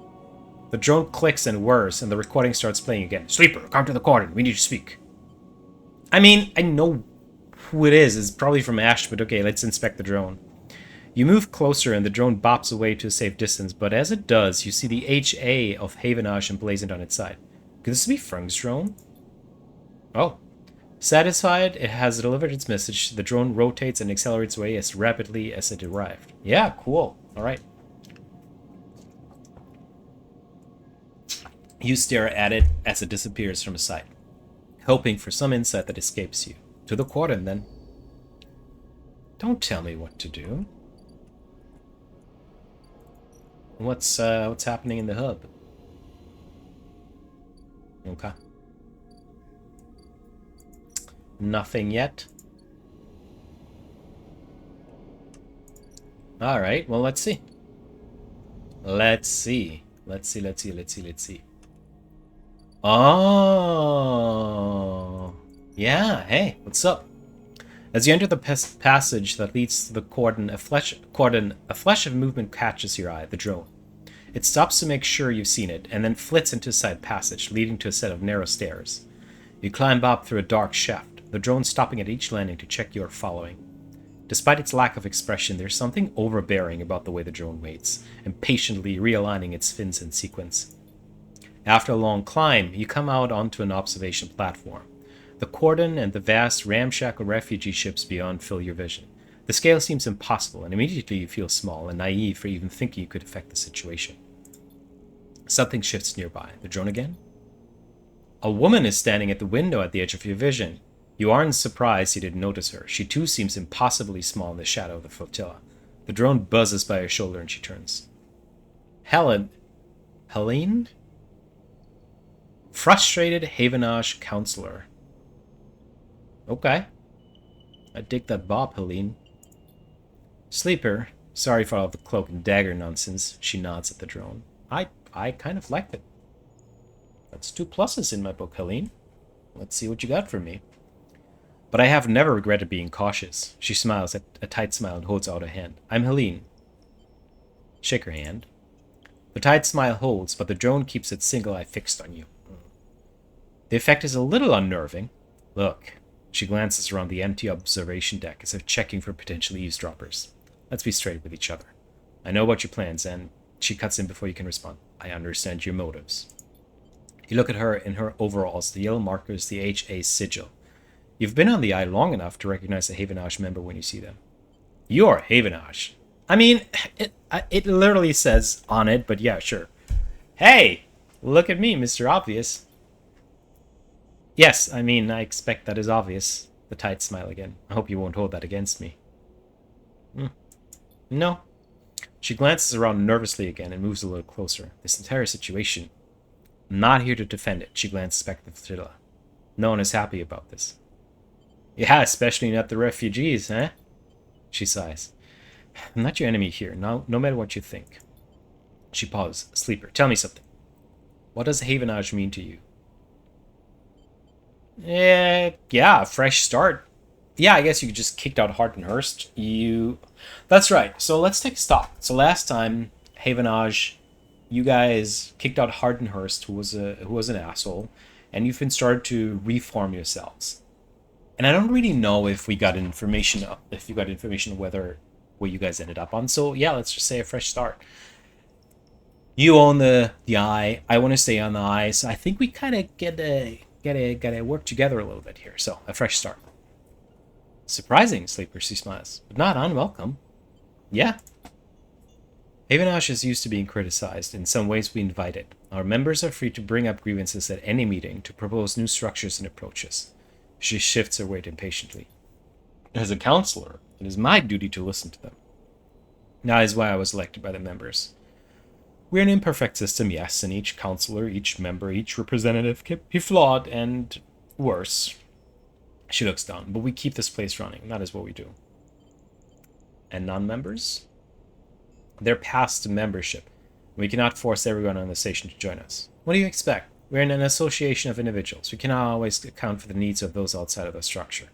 The drone clicks and whirs, and the recording starts playing again. Sleeper, come to the cordon. We need to speak. I mean, I know who it is. It's probably from Ash, but okay, let's inspect the drone. You move closer and the drone bops away to a safe distance, but as it does, you see the HA of Havenage emblazoned on its side. Could this be Frank's drone? Oh. Satisfied, it has delivered its message. The drone rotates and accelerates away as rapidly as it arrived. Yeah, cool. Alright. You stare at it as it disappears from sight, hoping for some insight that escapes you. To the cordon, then. Don't tell me what to do. What's happening in the hub? Okay. Nothing yet. Alright, well, let's see. Let's see. Oh. Yeah, hey, what's up? As you enter the passage that leads to the cordon, a flash of movement catches your eye, the drone. It stops to make sure you've seen it, and then flits into a side passage, leading to a set of narrow stairs. You climb up through a dark shaft, the drone stopping at each landing to check you are following. Despite its lack of expression, there's something overbearing about the way the drone waits, impatiently realigning its fins in sequence. After a long climb, you come out onto an observation platform. The cordon and the vast, ramshackle refugee ships beyond fill your vision. The scale seems impossible, and immediately you feel small and naive for even thinking you could affect the situation. Something shifts nearby. The drone again? A woman is standing at the window at the edge of your vision. You aren't surprised you didn't notice her. She too seems impossibly small in the shadow of the flotilla. The drone buzzes by her shoulder and she turns. Helene? Frustrated Havenage counselor. Okay. I dig that bob, Helene. Sleeper, sorry for all the cloak and dagger nonsense. She nods at the drone. I kind of liked it. That's 2 pluses in my book, Helene. Let's see what you got for me. But I have never regretted being cautious. She smiles a tight smile and holds out a hand. I'm Helene. Shake her hand. The tight smile holds, but the drone keeps its single eye fixed on you. The effect is a little unnerving. Look. She glances around the empty observation deck as if checking for potential eavesdroppers. Let's be straight with each other. I know about your plans, and she cuts in before you can respond. I understand your motives. You look at her in her overalls, the yellow markers, the HA sigil. You've been on the eye long enough to recognize a Havenage member when you see them. You're Havenage. I mean, it literally says on it, but yeah, sure. Hey, look at me, Mr. Obvious. Yes, I mean, I expect that is obvious. The tight smile again. I hope you won't hold that against me. No. She glances around nervously again and moves a little closer. This entire situation. I'm not here to defend it. She glances back at the flotilla. No one is happy about this. Yeah, especially not the refugees, eh? She sighs. I'm not your enemy here, no matter what you think. She pauses. Sleeper, tell me something. What does Havenage mean to you? Yeah, fresh start. Yeah, I guess you just kicked out Hartenhurst. That's right. So let's take stock. So last time, Havenage, you guys kicked out Hartenhurst, who was an asshole, and you've been started to reform yourselves. And I don't really know if we got information on where you guys ended up on. So yeah, let's just say a fresh start. You own the eye. I want to stay on the eye. So I think we kind of gotta work together a little bit here. So a fresh start. Surprising, Sleeper, she smiles, but not unwelcome. Yeah. Havenage is used to being criticized. In some ways, we invite it. Our members are free to bring up grievances at any meeting, to propose new structures and approaches. She shifts her weight impatiently. As a counselor, it is my duty to listen to them. That is why I was elected by the members. We're an imperfect system, yes, and each counselor, each member, each representative can be flawed and worse. She looks down, but we keep this place running. That is what we do. And non-members? They're past membership. We cannot force everyone on the station to join us. What do you expect? We're in an association of individuals. We cannot always account for the needs of those outside of the structure.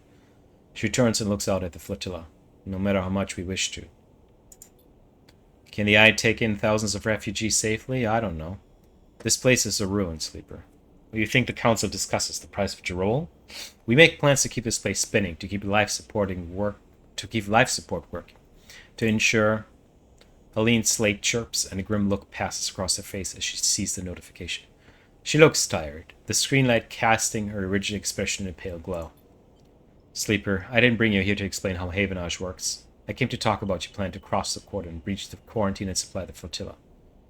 She turns and looks out at the flotilla, no matter how much we wish to. Can the Eye take in thousands of refugees safely? I don't know. This place is a ruin, Sleeper. Do you think the council discusses the price of Jarol? We make plans to keep this place spinning, to keep life support working. To ensure, Helene's slate chirps and a grim look passes across her face as she sees the notification. She looks tired, the screen light casting her rigid expression in a pale glow. Sleeper, I didn't bring you here to explain how Havenage works. I came to talk about your plan to cross the cordon, breach the quarantine, and supply the flotilla.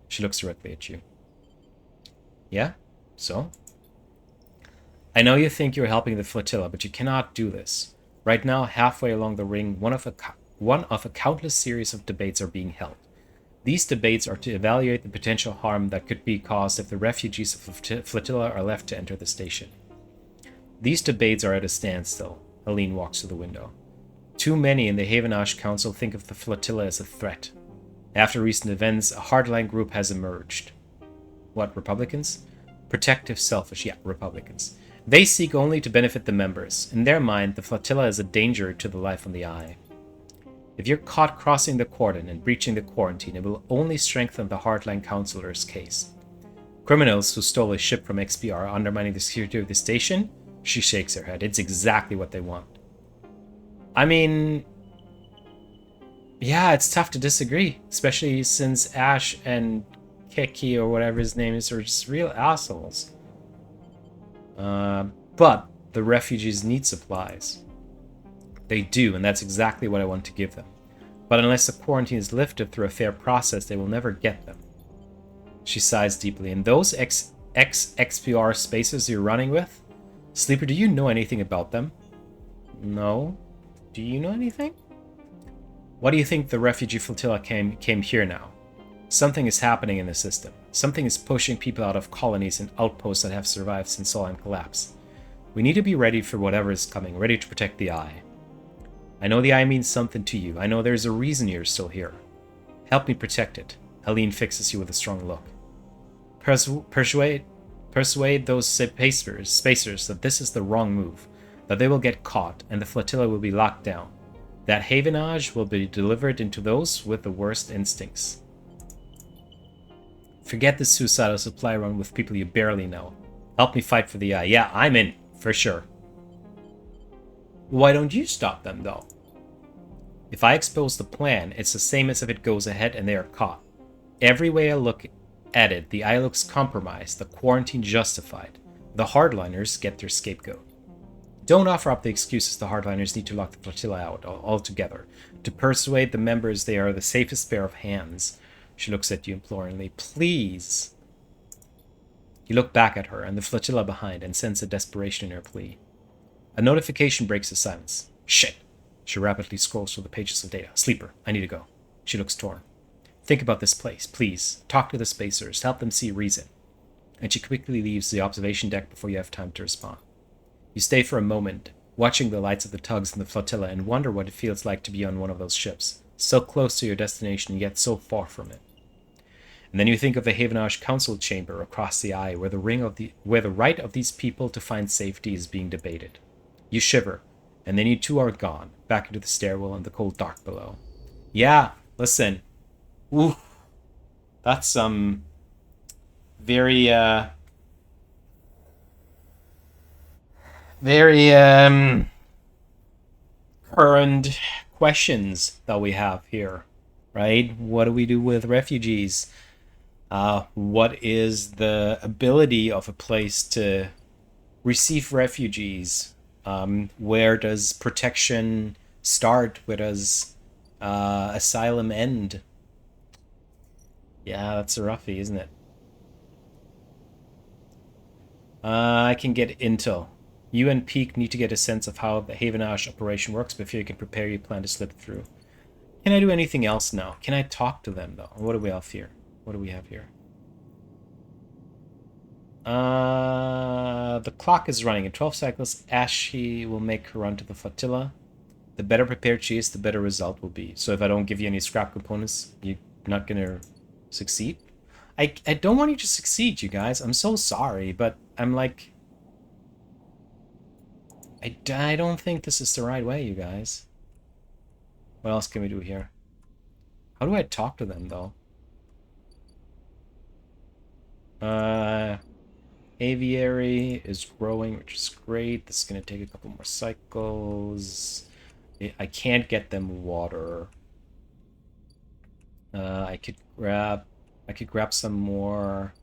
She looks directly at you. Yeah? So? I know you think you're helping the flotilla, but you cannot do this. Right now, halfway along the ring, one of a countless series of debates are being held. These debates are to evaluate the potential harm that could be caused if the refugees of the flotilla are left to enter the station. These debates are at a standstill. Helene walks to the window. Too many in the Havenage Council think of the flotilla as a threat. After recent events, a hardline group has emerged. What, Republicans? Protective, selfish, yeah, Republicans. They seek only to benefit the members. In their mind, the flotilla is a danger to the life on the Eye. If you're caught crossing the cordon and breaching the quarantine, it will only strengthen the hardline councilor's case. Criminals who stole a ship from XP are undermining the security of the station? She shakes her head. It's exactly what they want. I mean, yeah, it's tough to disagree, especially since Ash and Keki, or whatever his name is, are just real assholes. But the refugees need supplies. They do, and that's exactly what I want to give them. But unless the quarantine is lifted through a fair process, they will never get them. She sighs deeply. And those XPR spacers you're running with? Sleeper, do you know anything about them? No. Do you know anything? Why do you think the refugee flotilla came here now? Something is happening in the system. Something is pushing people out of colonies and outposts that have survived since Solheim collapse. We need to be ready for whatever is coming, ready to protect the Eye. I know the Eye means something to you. I know there's a reason you're still here. Help me protect it. Helene fixes you with a strong look. Persuade those spacers that this is the wrong move, that they will get caught, and the flotilla will be locked down. That Havenage will be delivered into those with the worst instincts. Forget the suicidal supply run with people you barely know. Help me fight for the Eye. Yeah, I'm in, for sure. Why don't you stop them, though? If I expose the plan, it's the same as if it goes ahead and they are caught. Every way I look at it, the Eye looks compromised, the quarantine justified. The hardliners get their scapegoat. Don't offer up the excuses the hardliners need to lock the flotilla out altogether. To persuade the members they are the safest pair of hands. She looks at you imploringly. Please. You look back at her and the flotilla behind and sense a desperation in her plea. A notification breaks the silence. Shit. She rapidly scrolls through the pages of data. Sleeper, I need to go. She looks torn. Think about this place, please. Talk to the spacers. Help them see reason. And she quickly leaves the observation deck before you have time to respond. You stay for a moment, watching the lights of the tugs in the flotilla, and wonder what it feels like to be on one of those ships, so close to your destination, yet so far from it. And then you think of the Havenage Council chamber across the Eye, where the right of these people to find safety is being debated. You shiver, and then you two are gone, back into the stairwell and the cold dark below. Yeah, listen. Ooh. That's some very current questions that we have here, right? What do we do with refugees? What is the ability of a place to receive refugees? Where does protection start? Where does asylum end? Yeah, that's a roughie, isn't it? I can get intel. You and Peak need to get a sense of how the Havenage operation works before you can prepare your plan to slip through. Can I do anything else now? Can I talk to them, though? What do we have here? What do we have here? The clock is running. In 12 cycles, Ashy will make her run to the flotilla. The better prepared she is, the better result will be. So if I don't give you any scrap components, you're not going to succeed? I don't want you to succeed, you guys. I'm so sorry, but I'm like... I don't think this is the right way, you guys. What else can we do here? How do I talk to them, though? Aviary is growing, which is great. This is going to take a couple more cycles. I can't get them water. I could grab some more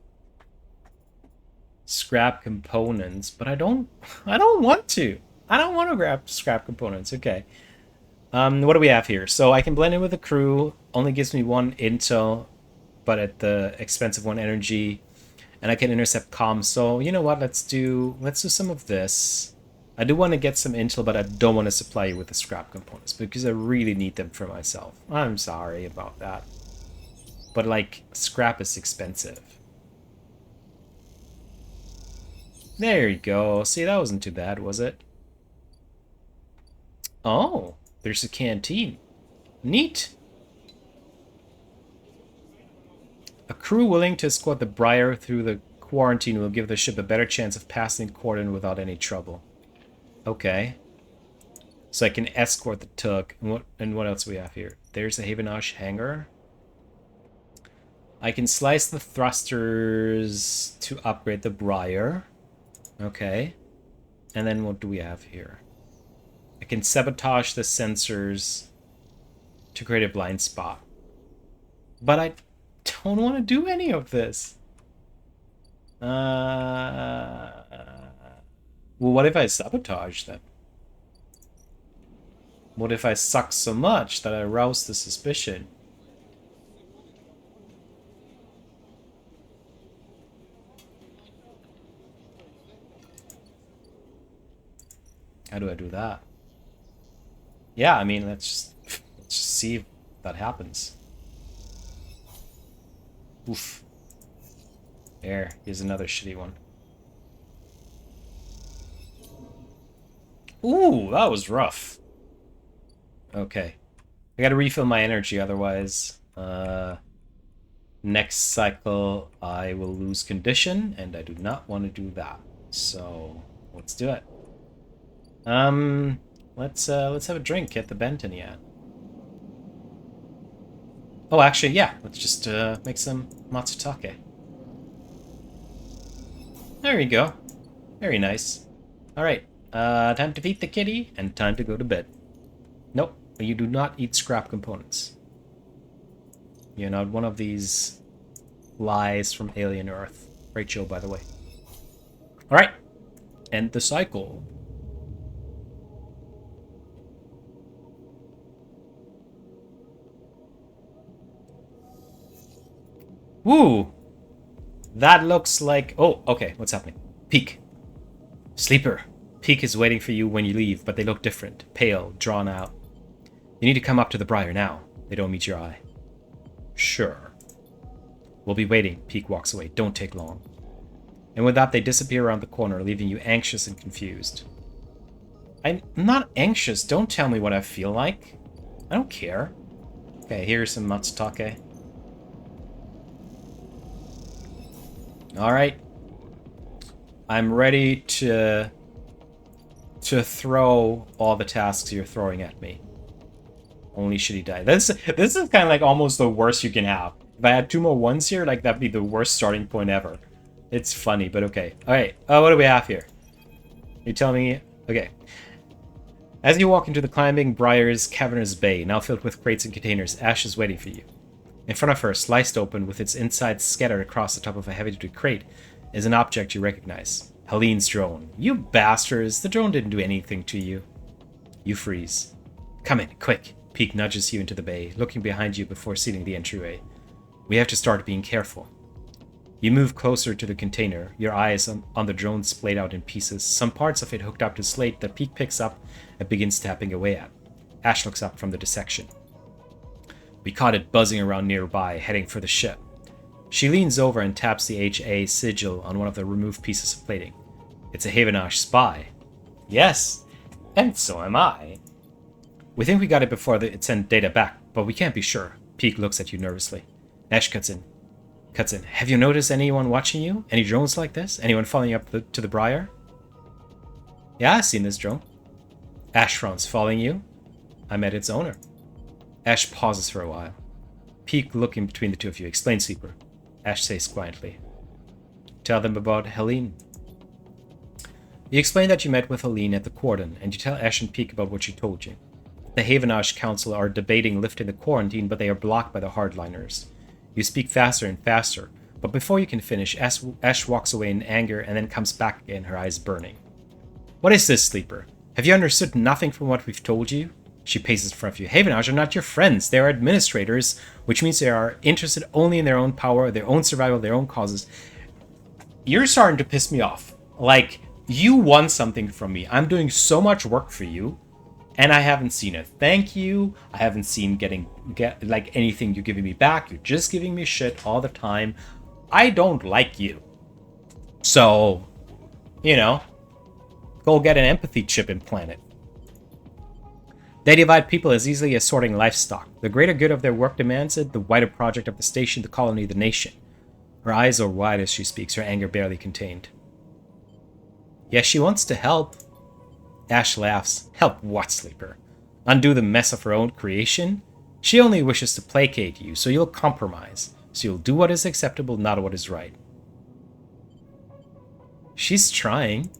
scrap components, but I don't want to. I don't want to grab scrap components. Okay. What do we have here? So I can blend in with the crew. Only gives me 1 intel, but at the expense of 1 energy. And I can intercept comms. So you know what? Let's do some of this. I do want to get some intel, but I don't want to supply you with the scrap components because I really need them for myself. I'm sorry about that. But like, scrap is expensive. There you go. See, that wasn't too bad, was it? Oh, there's a canteen. Neat. A crew willing to escort the Briar through the quarantine will give the ship a better chance of passing the cordon without any trouble. Okay. So I can escort the tug. And what else do we have here? There's a Havenosh hangar. I can slice the thrusters to upgrade the Briar. Okay. And then what do we have here? I can sabotage the sensors to create a blind spot. But I don't want to do any of this. Well, what if I sabotage them? What if I suck so much that I arouse the suspicion? How do I do that? Yeah, I mean, let's just see if that happens. Oof. There, here's another shitty one. Ooh, that was rough. Okay. I gotta refill my energy, otherwise, next cycle I will lose condition, and I do not want to do that. So, let's do it. Let's have a drink at the Benton yet. Oh, actually, yeah. Let's just make some matsutake. There you go. Very nice. All right. Time to feed the kitty and time to go to bed. Nope. You do not eat scrap components. You're not one of these lies from Alien Earth. Great show, by the way. All right. End the cycle. Woo! That looks like... Oh, okay. What's happening? Peak. Sleeper. Peak is waiting for you when you leave, but they look different. Pale, drawn out. You need to come up to the Briar now. They don't meet your eye. Sure. We'll be waiting. Peak walks away. Don't take long. And with that, they disappear around the corner, leaving you anxious and confused. I'm not anxious. Don't tell me what I feel like. I don't care. Okay, here's some matsutake. Alright. I'm ready to throw all the tasks you're throwing at me. Only shitty die. This is kind of like almost the worst you can have. If I had 2 more ones here, like that'd be the worst starting point ever. It's funny, but okay. Alright, what do we have here? You tell me... Okay. As you walk into the climbing Briar's cavernous bay, now filled with crates and containers, Ash is waiting for you. In front of her, sliced open with its insides scattered across the top of a heavy-duty crate, is an object you recognize. Helene's drone. You bastards! The drone didn't do anything to you. You freeze. Come in, quick. Peak nudges you into the bay, looking behind you before sealing the entryway. We have to start being careful. You move closer to the container, your eyes on the drone splayed out in pieces, some parts of it hooked up to Slate that Peak picks up and begins tapping away at. Ash looks up from the dissection. We caught it buzzing around nearby, heading for the ship. She leans over and taps the HA sigil on one of the removed pieces of plating. It's a Havenosh spy. Yes, and so am I. We think we got it before it sent data back, but we can't be sure. Peak looks at you nervously. Ash cuts in. Have you noticed anyone watching you? Any drones like this? Anyone following up to the Briar? Yeah, I've seen this drone. Ash frowns. Following you? I met its owner. Ash pauses for a while. Peak looking between the two of you. Explain, Sleeper. Ash says quietly. Tell them about Helene. You explain that you met with Helene at the cordon, and you tell Ash and Peak about what she told you. The Havenage Council are debating lifting the quarantine, but they are blocked by the hardliners. You speak faster and faster, but before you can finish, Ash walks away in anger and then comes back again, her eyes burning. What is this, Sleeper? Have you understood nothing from what we've told you? She paces in front of you. Havenage are not your friends. They are administrators, which means they are interested only in their own power, their own survival, their own causes. You're starting to piss me off. Like, you want something from me. I'm doing so much work for you, and I haven't seen a thank you. I haven't seen get like anything you're giving me back. You're just giving me shit all the time. I don't like you. So, you know, go get an empathy chip implanted. They divide people as easily as sorting livestock. The greater good of their work demands it, the wider project of the station, the colony, the nation. Her eyes are wide as she speaks, her anger barely contained. Yes, she wants to help. Ash laughs. Help what, Sleeper? Undo the mess of her own creation? She only wishes to placate you, so you'll compromise. So you'll do what is acceptable, not what is right. She's trying.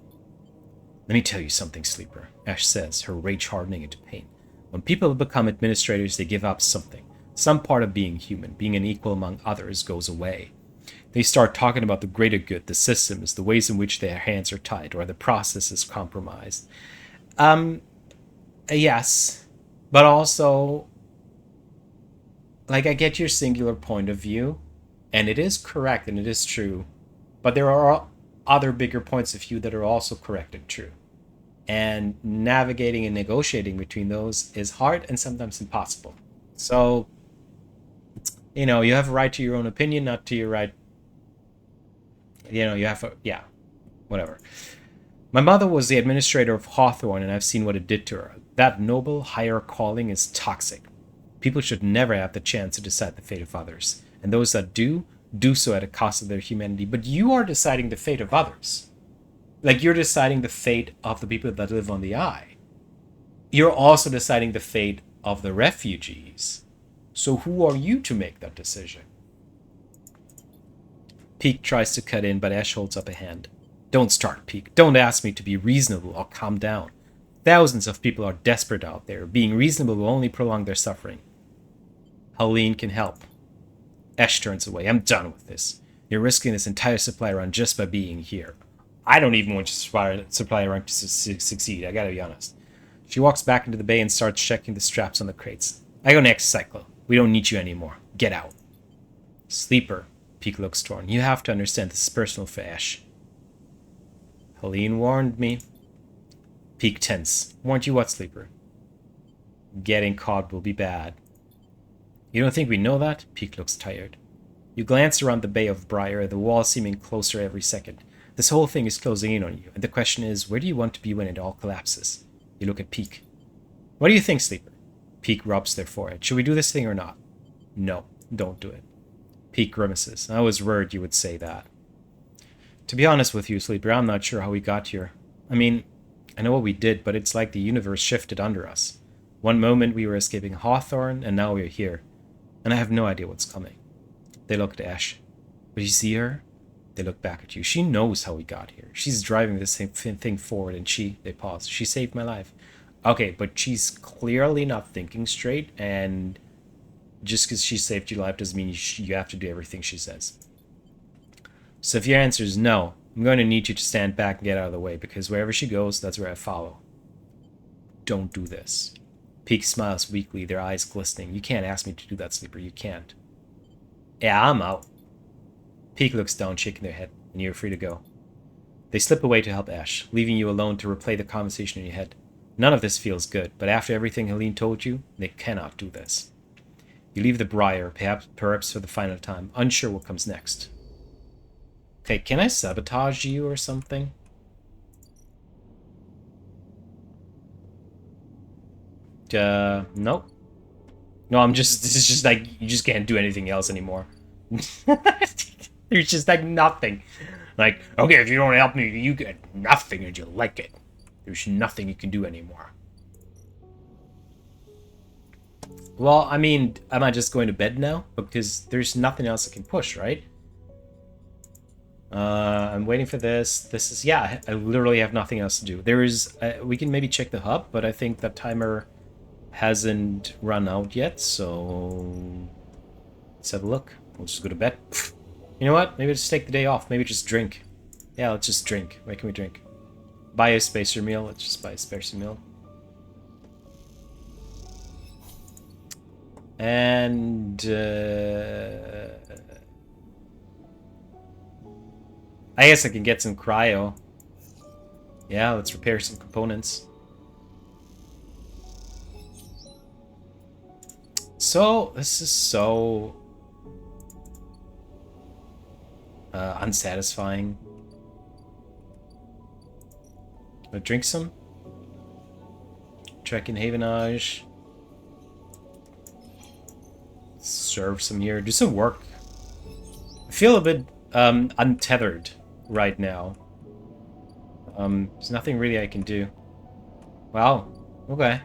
Let me tell you something, Sleeper, Ash says, her rage hardening into pain. When people become administrators, they give up something. Some part of being human, being an equal among others, goes away. They start talking about the greater good, the systems, the ways in which their hands are tied, or the process is compromised. Yes, but also, like, I get your singular point of view, and it is correct and it is true, but there are other bigger points of view that are also correct and true. And navigating and negotiating between those is hard and sometimes impossible. So, you know, you have a right to your own opinion, not to your right. You know, you have a, yeah, whatever. My mother was the administrator of Hawthorne, and I've seen what it did to her. That noble, higher calling is toxic. People should never have the chance to decide the fate of others. And those that do so at a cost of their humanity. But you are deciding the fate of others. Like, you're deciding the fate of the people that live on the Eye. You're also deciding the fate of the refugees. So who are you to make that decision? Peak tries to cut in, but Ash holds up a hand. Don't start, Peak. Don't ask me to be reasonable. I'll calm down. Thousands of people are desperate out there. Being reasonable will only prolong their suffering. Helene can help. Ash turns away. I'm done with this. You're risking this entire supply run just by being here. I don't even want your supply run to succeed, I gotta be honest. She walks back into the bay and starts checking the straps on the crates. I go next, Cyclo. We don't need you anymore. Get out. Sleeper. Peak looks torn. You have to understand this is personal for Ash. Helene warned me. Peak tense. Warned you what, Sleeper? Getting caught will be bad. You don't think we know that? Peak looks tired. You glance around the Bay of Briar, the wall seeming closer every second. This whole thing is closing in on you, and the question is, where do you want to be when it all collapses? You look at Peak. What do you think, Sleeper? Peak rubs their forehead. Should we do this thing or not? No, don't do it. Peak grimaces. I was worried you would say that. To be honest with you, Sleeper, I'm not sure how we got here. I mean, I know what we did, but it's like the universe shifted under us. One moment we were escaping Hawthorne, and now we're here. And I have no idea what's coming. They look at Ash. But you see her? They look back at you. She knows how we got here. She's driving this same thing forward, and they pause. She saved my life. Okay, but she's clearly not thinking straight, and just because she saved your life doesn't mean you have to do everything she says. So if your answer is no, I'm going to need you to stand back and get out of the way, because wherever she goes, that's where I follow. Don't do this. Peak smiles weakly, their eyes glistening. You can't ask me to do that, Sleeper. You can't. Yeah, I'm out. Peak looks down, shaking their head, and you're free to go. They slip away to help Ash, leaving you alone to replay the conversation in your head. None of this feels good, but after everything Helene told you, they cannot do this. You leave the Briar, perhaps for the final time, unsure what comes next. Okay, can I sabotage you or something? Nope. No, this is just like, you just can't do anything else anymore. There's just like nothing. Like, okay, if you don't help me, you get nothing and you like it. There's nothing you can do anymore. Well, I mean, am I just going to bed now? Because there's nothing else I can push, right? I'm waiting for this. This is, yeah, I literally have nothing else to do. There is, we can maybe check the hub, but I think that timer hasn't run out yet, so let's have a look. We'll just go to bed. You know what? Maybe just take the day off. Maybe just drink. Yeah, let's just drink. Where can we drink? Buy a spacer meal. Let's just buy a spacer meal. And I guess I can get some cryo. Yeah, let's repair some components. So, this is so unsatisfying. I'll drink some. Trek in Havenage. Serve some here. Do some work. I feel a bit untethered right now. There's nothing really I can do. Wow. Okay.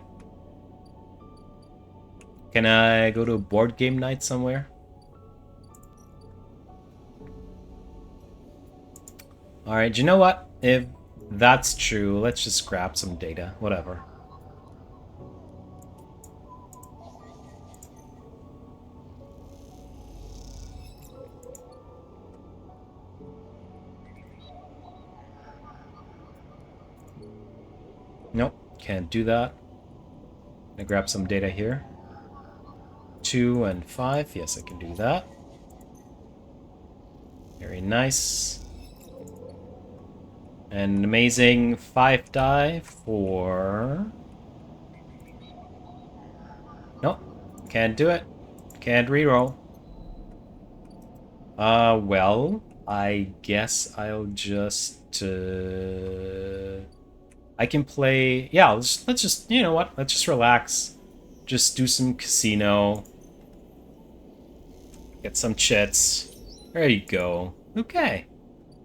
Can I go to a board game night somewhere? Alright, do you know what? If that's true, let's just grab some data. Whatever. Nope, can't do that. I'm gonna grab some data here. 2 and 5. Yes, I can do that. Very nice. An amazing 5 die for... Nope, can't do it. Can't reroll. Well, I guess I'll just... I can play... Yeah, let's just... You know what? Let's just relax. Just do some casino. Get some chits. There you go. Okay.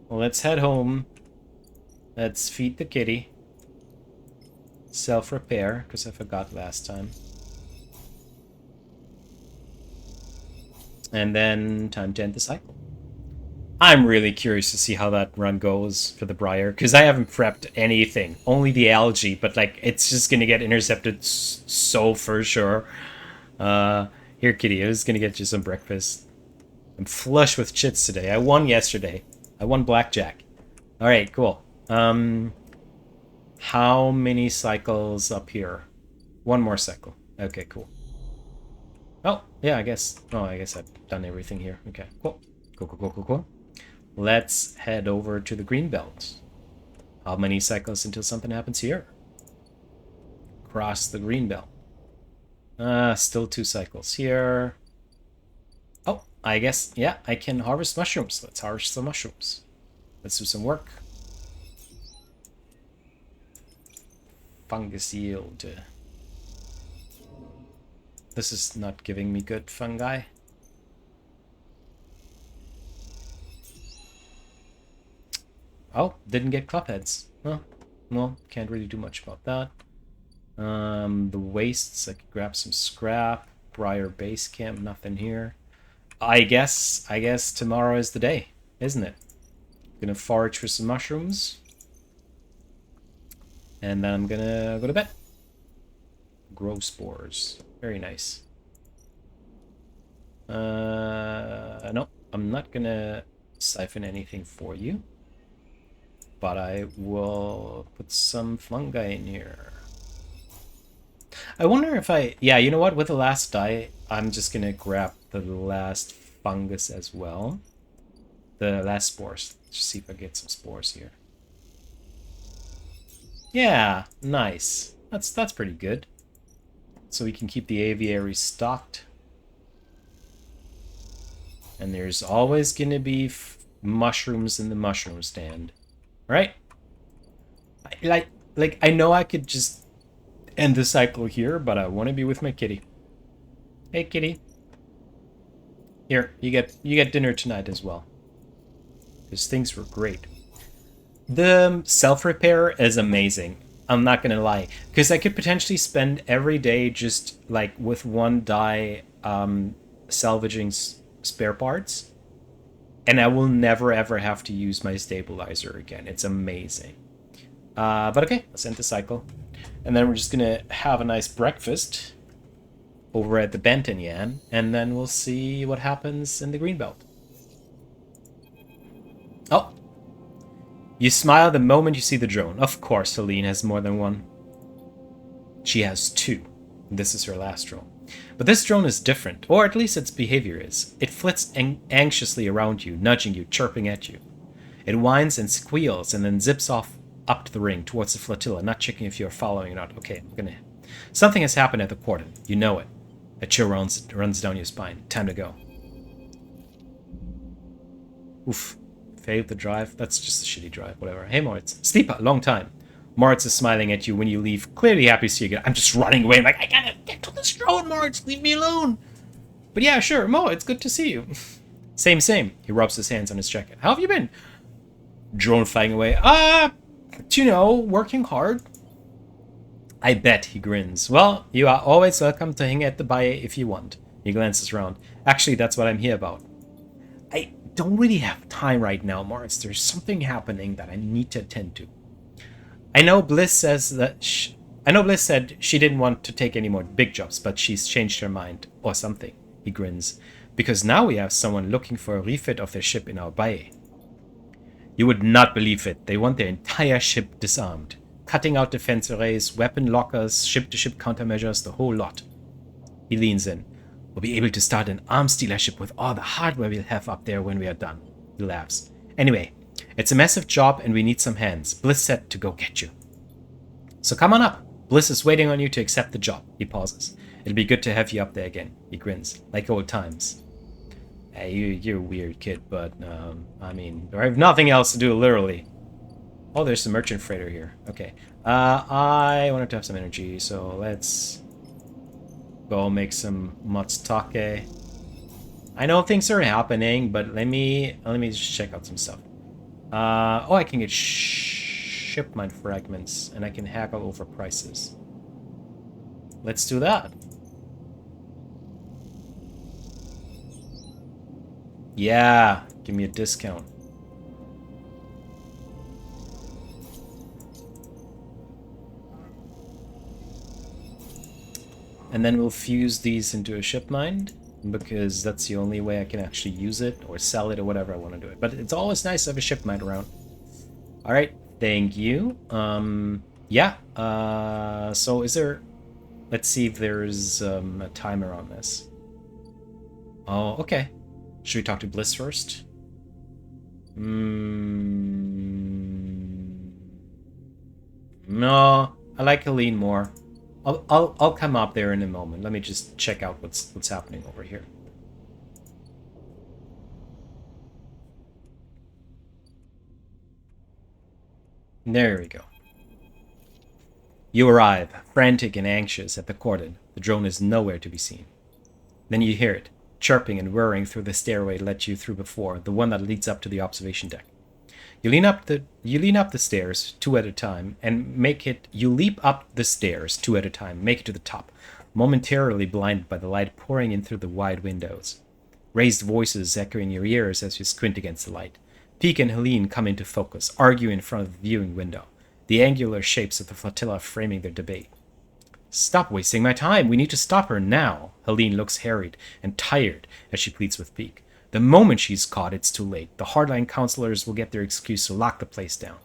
Well, let's head home. Let's feed the kitty. Self-repair, because I forgot last time. And then time to end the cycle. I'm really curious to see how that run goes for the Briar, because I haven't prepped anything. Only the algae, but like it's just gonna get intercepted so for sure. Here, kitty, I was gonna get you some breakfast. I'm flush with chits today. I won yesterday. I won blackjack. All right, cool. How many cycles up here? One more cycle. Okay, cool. Oh, yeah, I guess. Oh, I guess I've done everything here. Okay, cool. Cool. Let's head over to the green belt. How many cycles until something happens here? Cross the green belt. Still 2 cycles here. Oh, I guess, yeah, I can harvest mushrooms. Let's harvest some mushrooms. Let's do some work. Fungus yield. This is not giving me good fungi. Oh, didn't get clubheads. Huh. Well, can't really do much about that. The wastes, I could grab some scrap. Briar base camp, nothing here. I guess tomorrow is the day, isn't it? Gonna forage for some mushrooms. And then I'm gonna go to bed. Grow spores. Very nice. No, I'm not gonna siphon anything for you. But I will put some fungi in here. I wonder if I... Yeah, you know what? With the last die, I'm just going to grab the last fungus as well. The last spores. Let's see if I get some spores here. Yeah, nice. That's pretty good. So we can keep the aviary stocked. And there's always going to be mushrooms in the mushroom stand. Right? Like I know I could just end the cycle here, but I want to be with my kitty. Hey, kitty. Here, you get dinner tonight as well. Because things were great. The self-repair is amazing. I'm not gonna lie, because I could potentially spend every day just like with 1 die salvaging spare parts. And I will never ever have to use my stabilizer again. It's amazing. But okay, let's end the cycle. And then we're just gonna have a nice breakfast. over at the Benton Yan, and then we'll see what happens in the Greenbelt. Oh! You smile the moment you see the drone. Of course, Helene has more than one. She has two. This is her last drone. But this drone is different, or at least its behavior is. It flits anxiously around you, nudging you, chirping at you. It whines and squeals and then zips off up to the ring towards the flotilla, not checking if you're following or not. Okay, I'm gonna... Something has happened at the cordon. You know it. A chill runs down your spine. Time to go. Oof. Failed the drive. That's just a shitty drive. Whatever. Hey, Moritz. Sleep a long time. Moritz is smiling at you when you leave, clearly happy to see you again. I'm just running away. I'm like, I gotta get to this drone, Moritz. Leave me alone. But yeah, sure. Mo, it's good to see you. Same. He rubs his hands on his jacket. How have you been? Drone flying away. You know, working hard. I bet, he grins. Well, you are always welcome to hang at the bay if you want. He glances around. Actually, that's what I'm here about. I don't really have time right now, Moritz. There's something happening that I need to attend to. I know Bliss said she didn't want to take any more big jobs, but she's changed her mind, or something. He grins. Because now we have someone looking for a refit of their ship in our bay. You would not believe it. They want their entire ship disarmed. Cutting out defense arrays, weapon lockers, ship-to-ship countermeasures, the whole lot. He leans in. We'll be able to start an arms dealership with all the hardware we'll have up there when we are done. He laughs. Anyway, it's a massive job and we need some hands. Bliss said to go get you. So come on up. Bliss is waiting on you to accept the job. He pauses. It'll be good to have you up there again. He grins. Like old times. Hey, you're a weird kid, but, I mean, I have nothing else to do, literally. Oh, there's the merchant freighter here. Okay. I wanted to have some energy, so let's go make some matsutake. I know things are happening, but let me just check out some stuff. Oh, I can get shipment fragments, and I can haggle over prices. Let's do that. Yeah, give me a discount. And then we'll fuse these into a ship mind, because that's the only way I can actually use it, or sell it, or whatever I want to do it. But it's always nice to have a ship mind around. Alright, thank you. Yeah, so is there... Let's see if there's a timer on this. Oh, okay. Should we talk to Bliss first? No, I like Helene more. I'll come up there in a moment. Let me just check out what's happening over here. There we go. You arrive, frantic and anxious, at the cordon. The drone is nowhere to be seen. Then you hear it, chirping and whirring through the stairway let you through before, the one that leads up to the observation deck. You leap up the stairs two at a time and make it to the top, momentarily blinded by the light pouring in through the wide windows. Raised voices echoing your ears as you squint against the light. Peak and Helene come into focus, arguing in front of the viewing window, the angular shapes of the flotilla framing their debate. Stop wasting my time. We need to stop her now. Helene looks harried and tired as she pleads with Peak. The moment she's caught, it's too late. The hardline counselors will get their excuse to lock the place down.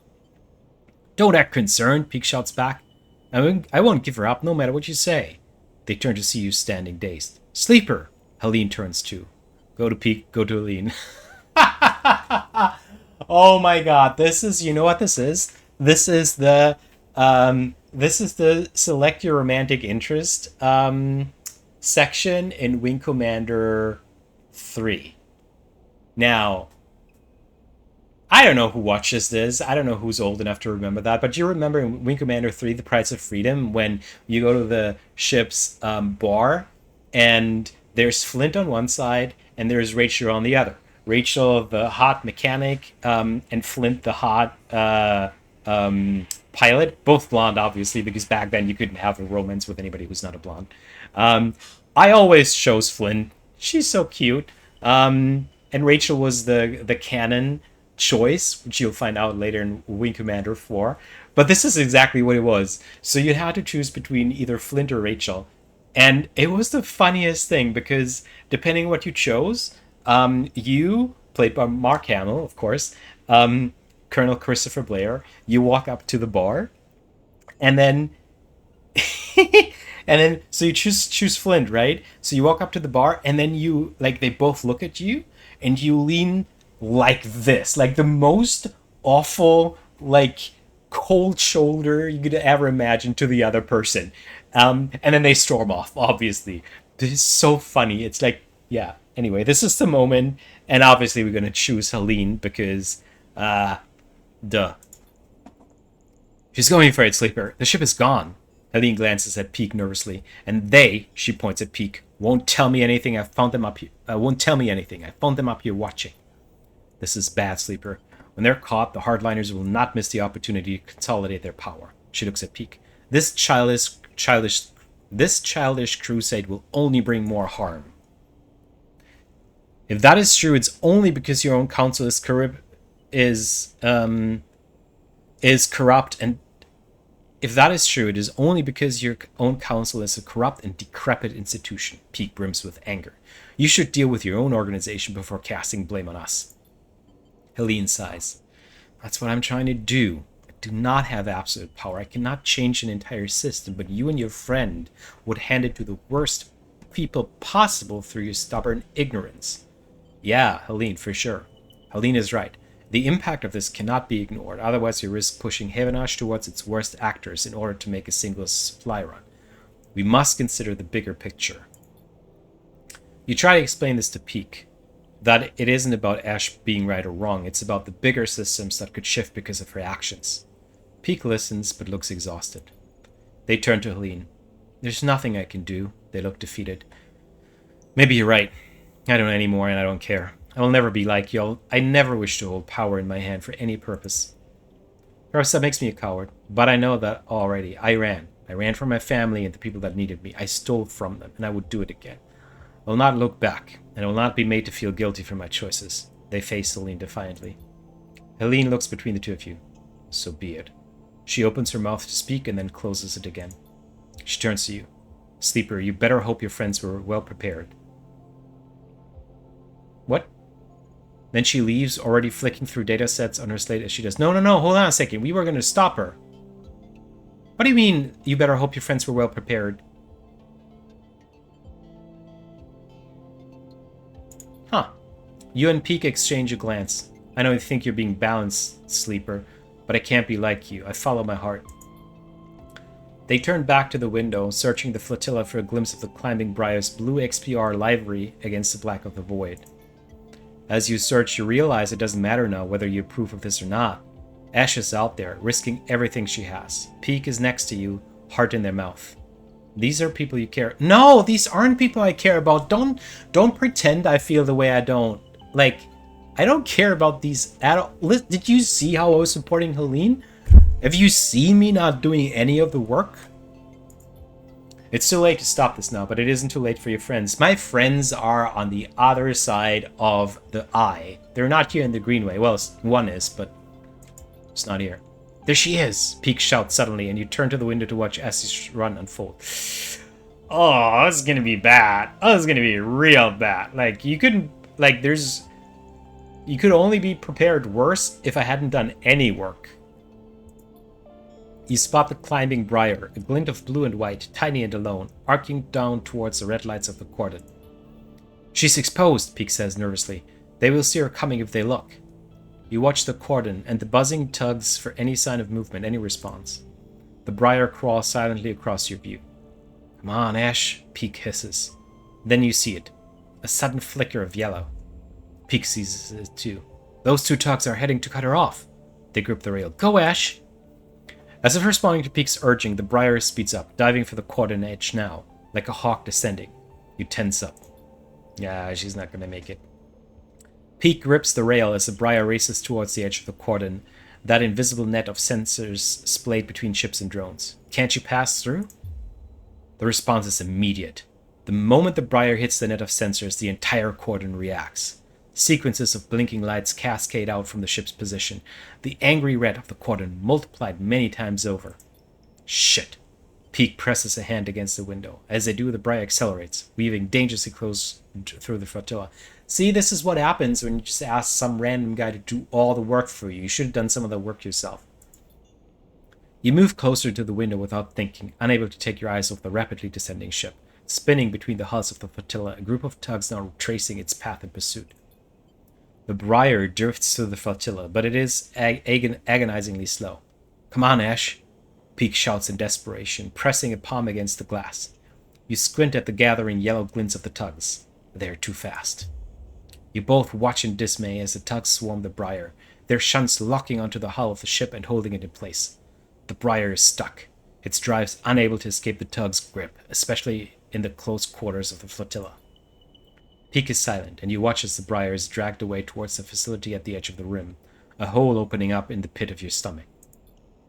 Don't act concerned, Peak shouts back. I won't give her up, no matter what you say. They turn to see you standing dazed. Sleeper! Helene turns too. Go to Peak, go to Helene. Oh my god, this is, you know what this is? This is the select your romantic interest section in Wing Commander 3. Now, I don't know who watches this. I don't know who's old enough to remember that. But you remember in Wing Commander 3, The Price of Freedom, when you go to the ship's bar, and there's Flint on one side, and there's Rachel on the other. Rachel, the hot mechanic, and Flint, the hot pilot. Both blonde, obviously, because back then you couldn't have a romance with anybody who's not a blonde. I always chose Flint. She's so cute. And Rachel was the canon choice, which you'll find out later in Wing Commander 4. But this is exactly what it was. So you had to choose between either Flint or Rachel. And it was the funniest thing because depending what you chose, you played by Mark Hamill, of course, um, Colonel Christopher Blair. You walk up to the bar, and then and then so you choose Flint, right? So you walk up to the bar, and then you like they both look at you, and you lean like this, like the most awful, like cold shoulder you could ever imagine to the other person, and then they storm off. Obviously, this is so funny. It's like, yeah. Anyway, this is the moment, and obviously we're gonna choose Helene because, duh. She's going for it, Sleeper. The ship is gone. Helene glances at Peak nervously, and they, she points at Peak, won't tell me anything. I found them up here. Won't tell me anything. I found them up here watching. This is bad, Sleeper. When they're caught, the hardliners will not miss the opportunity to consolidate their power. She looks at Peak. This childish crusade will only bring more harm. If that is true, it's only because your own council is corrupt, and if that is true, it is only because your own council is a corrupt and decrepit institution. Peak brims with anger. You should deal with your own organization before casting blame on us. Helene sighs. That's what I'm trying to do. I do not have absolute power. I cannot change an entire system, but you and your friend would hand it to the worst people possible through your stubborn ignorance. Yeah, Helene, for sure. Helene is right. The impact of this cannot be ignored, otherwise you risk pushing Hevenash towards its worst actors in order to make a single supply run. We must consider the bigger picture. You try to explain this to Peak, that it isn't about Ash being right or wrong, it's about the bigger systems that could shift because of her actions. Peak listens, but looks exhausted. They turn to Helene. There's nothing I can do. They look defeated. Maybe you're right. I don't anymore, and I don't care. I will never be like you. I never wish to hold power in my hand for any purpose. Perhaps that makes me a coward, but I know that already. I ran. I ran from my family and the people that needed me. I stole from them, and I would do it again. I will not look back, and I will not be made to feel guilty for my choices. They face Helene defiantly. Helene looks between the two of you. So be it. She opens her mouth to speak and then closes it again. She turns to you. Sleeper, you better hope your friends were well prepared. What? Then she leaves, already flicking through datasets on her slate as she does. No, hold on a second. We were going to stop her. What do you mean, you better hope your friends were well prepared? Huh. You and Peak exchange a glance. I know you think you're being balanced, Sleeper, but I can't be like you. I follow my heart. They turn back to the window, searching the flotilla for a glimpse of the climbing Briar's blue XPR livery against the black of the void. As you search, you realize it doesn't matter now whether you approve of this or not. Ash is out there, risking everything she has. Peak is next to you, heart in their mouth. These are people you care... No, these aren't people I care about. Don't pretend I feel the way I don't. Like, I don't care about these at all. Did you see how I was supporting Helene? Have you seen me not doing any of the work? It's too late to stop this now, but it isn't too late for your friends. My friends are on the other side of the eye. They're not here in the Greenway. Well, one is, but it's not here. There she is! Peak shouts suddenly, and you turn to the window to watch Essie's run unfold. Oh, this is gonna be bad. Oh, this is gonna be real bad. Like, you couldn't... Like, there's... You could only be prepared worse if I hadn't done any work. You spot the climbing Briar, a glint of blue and white, tiny and alone, arcing down towards the red lights of the cordon. She's exposed, Peak says nervously. They will see her coming if they look. You watch the cordon, and the buzzing tugs for any sign of movement, any response. The Briar crawls silently across your view. Come on, Ash, Peak hisses. Then you see it. A sudden flicker of yellow. Peak sees it too. Those two tugs are heading to cut her off. They grip the rail. Go, Ash! As if responding to Peak's urging, the Briar speeds up, diving for the cordon edge now, like a hawk descending. You tense up. Yeah, she's not going to make it. Peak grips the rail as the Briar races towards the edge of the cordon, that invisible net of sensors splayed between ships and drones. Can't you pass through? The response is immediate. The moment the Briar hits the net of sensors, the entire cordon reacts. Sequences of blinking lights cascade out from the ship's position, the angry red of the cordon multiplied many times over. Shit. Peak presses a hand against the window. As they do, the Briar accelerates, weaving dangerously close through the flotilla. See, this is what happens when you just ask some random guy to do all the work for you. You should have done some of the work yourself. You move closer to the window without thinking, unable to take your eyes off the rapidly descending ship. Spinning between the hulls of the flotilla, a group of tugs now tracing its path in pursuit. The Briar drifts through the flotilla, but it is agonizingly slow. Come on, Ash, Peak shouts in desperation, pressing a palm against the glass. You squint at the gathering yellow glints of the tugs. They are too fast. You both watch in dismay as the tugs swarm the Briar, their shunts locking onto the hull of the ship and holding it in place. The Briar is stuck, its drives unable to escape the tug's grip, especially in the close quarters of the flotilla. Peak is silent, and you watch as the Briar is dragged away towards the facility at the edge of the rim, a hole opening up in the pit of your stomach.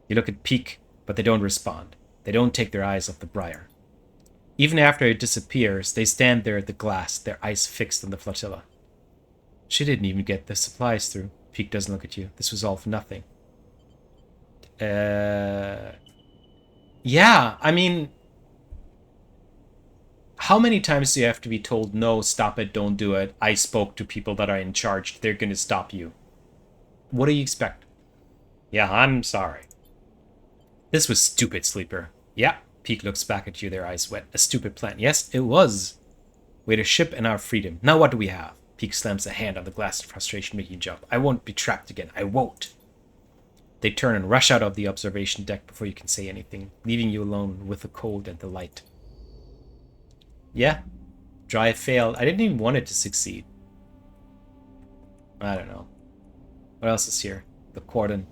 You look at Peak, but they don't respond. They don't take their eyes off the Briar. Even after it disappears, they stand there at the glass, their eyes fixed on the flotilla. She didn't even get the supplies through. Peak doesn't look at you. This was all for nothing. Yeah, I mean, how many times do you have to be told, no, stop it, don't do it, I spoke to people that are in charge, they're going to stop you? What do you expect? Yeah, I'm sorry. This was stupid, Sleeper. Yeah, Peak looks back at you, their eyes wet. A stupid plan. Yes, it was. We had a ship and our freedom. Now what do we have? Peak slams a hand on the glass in frustration, making you jump. I won't be trapped again. I won't. They turn and rush out of the observation deck before you can say anything, leaving you alone with the cold and the light. Yeah, Drive failed. I didn't even want it to succeed. I don't know. What else is here? The cordon.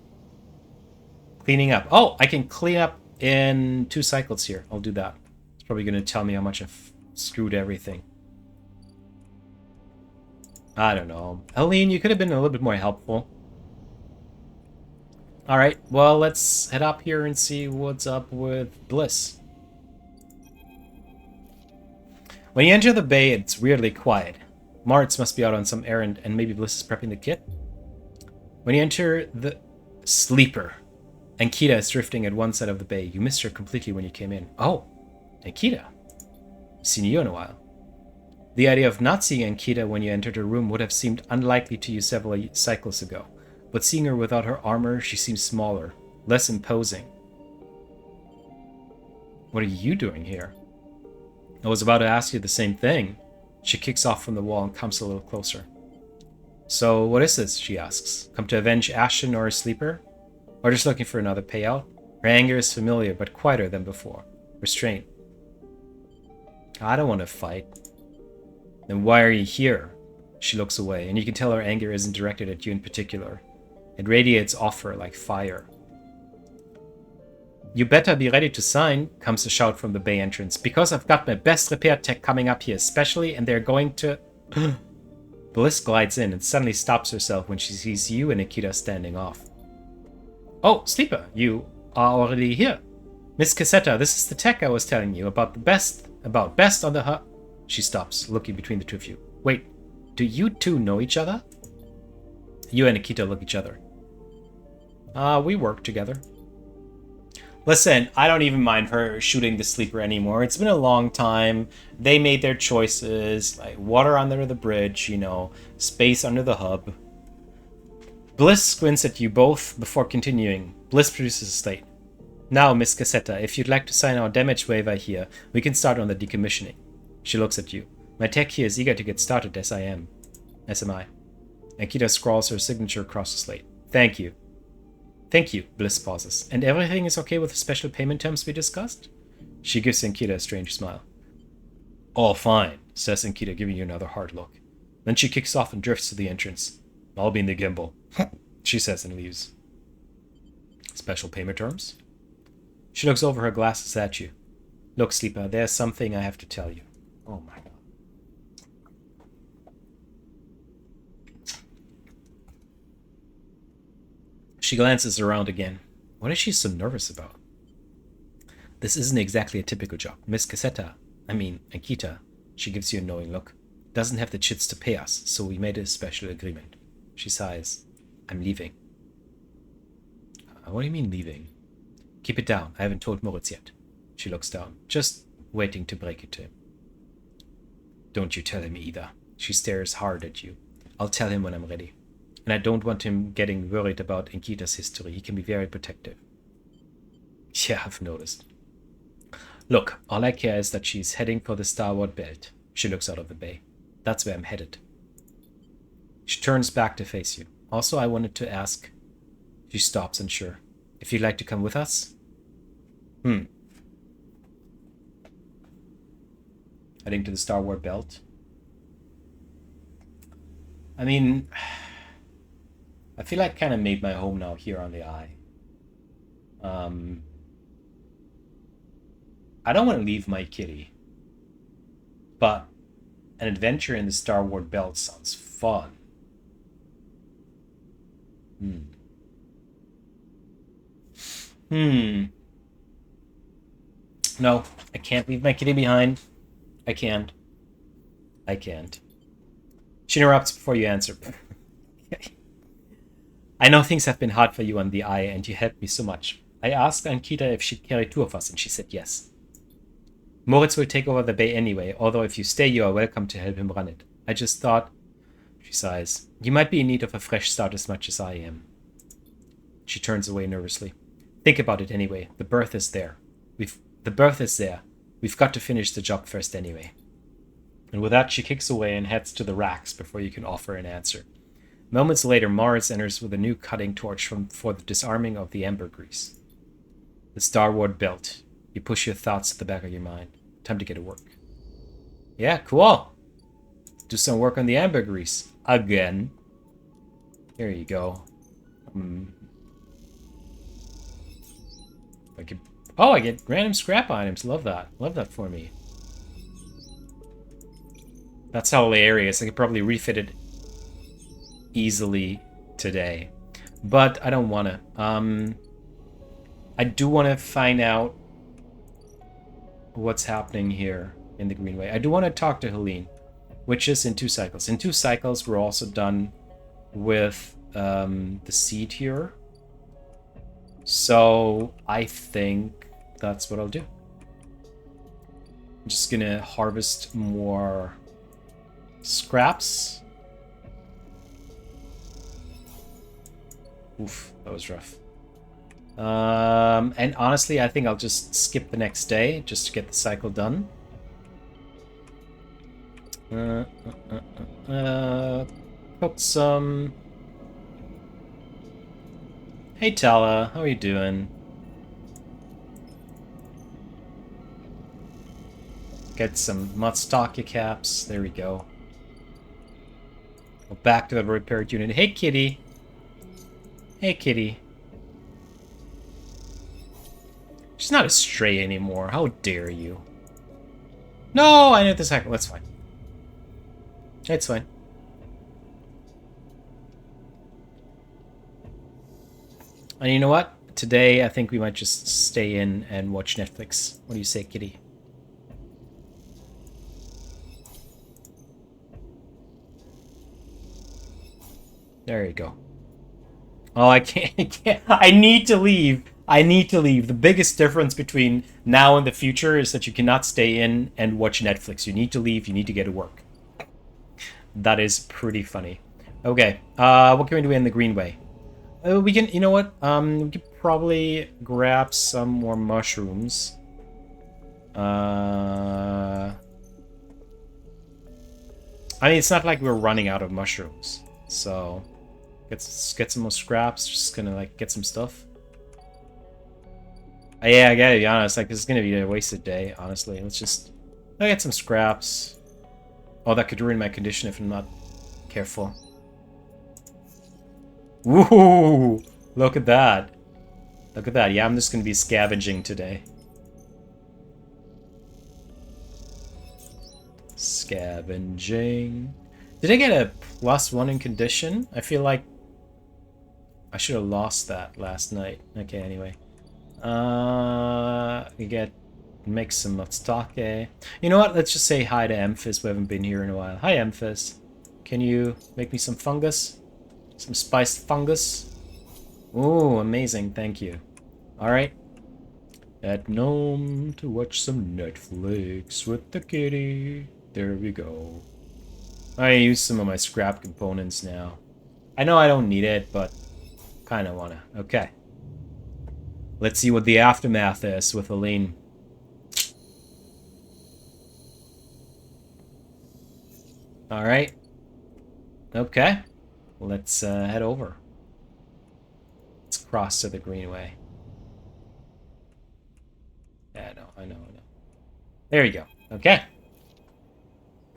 Cleaning up. Oh, I can clean up in 2 cycles here. I'll do that. It's probably going to tell me how much I've screwed everything. I don't know. Helene, you could have been a little bit more helpful. Alright, well, let's head up here and see what's up with Bliss. When you enter the bay, it's weirdly quiet. Moritz must be out on some errand, and maybe Bliss is prepping the kit. When you enter the Sleeper, Ankita is drifting at one side of the bay. You missed her completely when you came in. Oh, Ankita. Seen you in a while. The idea of not seeing Ankita when you entered her room would have seemed unlikely to you several cycles ago. But seeing her without her armor, she seems smaller, less imposing. What are you doing here? I was about to ask you the same thing. She kicks off from the wall and comes a little closer. So, what is this? She asks. Come to avenge Ashton or a Sleeper? Or just looking for another payout? Her anger is familiar, but quieter than before. Restraint. I don't want to fight. Then why are you here? She looks away, and you can tell her anger isn't directed at you in particular. It radiates off her like fire. You better be ready to sign, comes a shout from the bay entrance, because I've got my best repair tech coming up here especially, and they're going to... Bliss glides in and suddenly stops herself when she sees you and Nikita standing off. Oh, Sleeper, you are already here. Miss Cassetta, this is the tech I was telling you about best on the She stops, looking between the two of you. Wait, do you two know each other? You and Nikita look at each other. We work together. Listen, I don't even mind her shooting the Sleeper anymore. It's been a long time. They made their choices, like water under the bridge, you know, space under the hub. Bliss squints at you both before continuing. Bliss produces a slate. Now, Miss Cassetta, if you'd like to sign our damage waiver here, we can start on the decommissioning. She looks at you. My tech here is eager to get started, as am I. Nikita scrawls her signature across the slate. Thank you. Thank you, Bliss pauses. And everything is okay with the special payment terms we discussed? She gives Ankita a strange smile. All fine, says Ankita, giving you another hard look. Then she kicks off and drifts to the entrance. I'll be in the gimbal, she says and leaves. Special payment terms? She looks over her glasses at you. Look, Sleeper, there's something I have to tell you. Oh my god. She glances around again. What is she so nervous about? This isn't exactly a typical job. Miss Ankita, she gives you a knowing look, doesn't have the chits to pay us, so we made a special agreement. She sighs. I'm leaving. What do you mean leaving? Keep it down. I haven't told Moritz yet. She looks down, just waiting to break it to him. Don't you tell him either. She stares hard at you. I'll tell him when I'm ready. And I don't want him getting worried about Ankita's history. He can be very protective. Yeah, I've noticed. Look, all I care is that she's heading for the starboard belt. She looks out of the bay. That's where I'm headed. She turns back to face you. Also, I wanted to ask... She stops, unsure. If you'd like to come with us? Heading to the starboard belt. I mean... I feel like I kind of made my home now here on the eye. I don't want to leave my kitty. But an adventure in the starboard belt sounds fun. No, I can't leave my kitty behind. I can't. She interrupts before you answer. I know things have been hard for you on the eye, and you helped me so much. I asked Ankita if she'd carry 2 of us, and she said yes. Moritz will take over the bay anyway, although if you stay, you are welcome to help him run it. I just thought... She sighs. You might be in need of a fresh start as much as I am. She turns away nervously. Think about it anyway. The berth is there. We've got to finish the job first anyway. And with that, she kicks away and heads to the racks before you can offer an answer. Moments later, Moritz enters with a new cutting torch for the disarming of the ambergris. The starboard belt. You push your thoughts to the back of your mind. Time to get to work. Yeah, cool. Do some work on the ambergris. Again. Here you go. I get random scrap items. Love that. Love that for me. That's hilarious. I could probably refit it easily today. But I don't want to. I do want to find out what's happening here in the Greenway. I do want to talk to Helene, which is in 2 cycles. In 2 cycles, we're also done with the seed here. So I think that's what I'll do. I'm just gonna harvest more scraps. Oof, that was rough. And honestly, I think I'll just skip the next day just to get the cycle done. Cook some. Hey Tala, how are you doing? Get some Matstaka caps. There we go. Go back to the repaired unit. Hey kitty. Hey kitty. She's not a stray anymore. How dare you? No, I know the cycle. That's fine. It's fine. And you know what? Today, I think we might just stay in and watch Netflix. What do you say, kitty? There you go. Oh, I can't. I need to leave. I need to leave. The biggest difference between now and the future is that you cannot stay in and watch Netflix. You need to leave. You need to get to work. That is pretty funny. Okay. What can we do in the Greenway? We can, you know what? We could probably grab some more mushrooms. I mean, it's not like we're running out of mushrooms. So, get some more scraps. Just gonna, like, get some stuff. Yeah, I gotta be honest. Like, this is gonna be a wasted day, honestly. Let's just... I'll get some scraps. Oh, that could ruin my condition if I'm not careful. Woohoo! Look at that. Look at that. Yeah, I'm just gonna be scavenging today. Scavenging. Did I get a +1 in condition? I feel like I should have lost that last night. Okay, anyway. We make some matstake. You know what? Let's just say hi to Emphis. We haven't been here in a while. Hi, Emphis. Can you make me some fungus? Some spiced fungus? Ooh, amazing. Thank you. Alright. At home to watch some Netflix with the kitty. There we go. I use some of my scrap components now. I know I don't need it, but kind of wanna. Okay. Let's see what the aftermath is with Aline. Alright. Okay. Let's head over. Let's cross to the Greenway. Yeah, I know. There you go. Okay.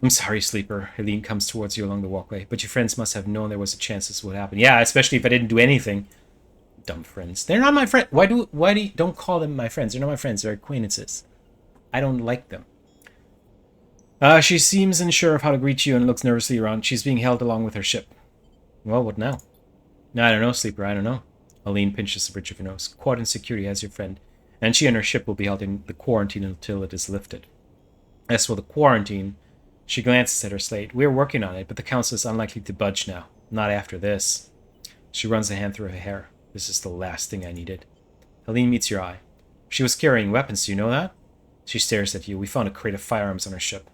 I'm sorry, Sleeper. Helene comes towards you along the walkway, but your friends must have known there was a chance this would happen. Yeah, especially if I didn't do anything. Dumb friends. They're not my friend. Why do you don't call them my friends? They're not my friends. They're acquaintances. I don't like them. She seems unsure of how to greet you and looks nervously around. She's being held along with her ship. Well, what now? No, I don't know, Sleeper. I don't know. Helene pinches the bridge of her nose. Quad in security as your friend, and she and her ship will be held in the quarantine until it is lifted. As for the quarantine, she glances at her slate. We're working on it, but the council is unlikely to budge now. Not after this. She runs a hand through her hair. This is the last thing I needed. Helene meets your eye. She was carrying weapons, do you know that? She stares at you. We found a crate of firearms on her ship.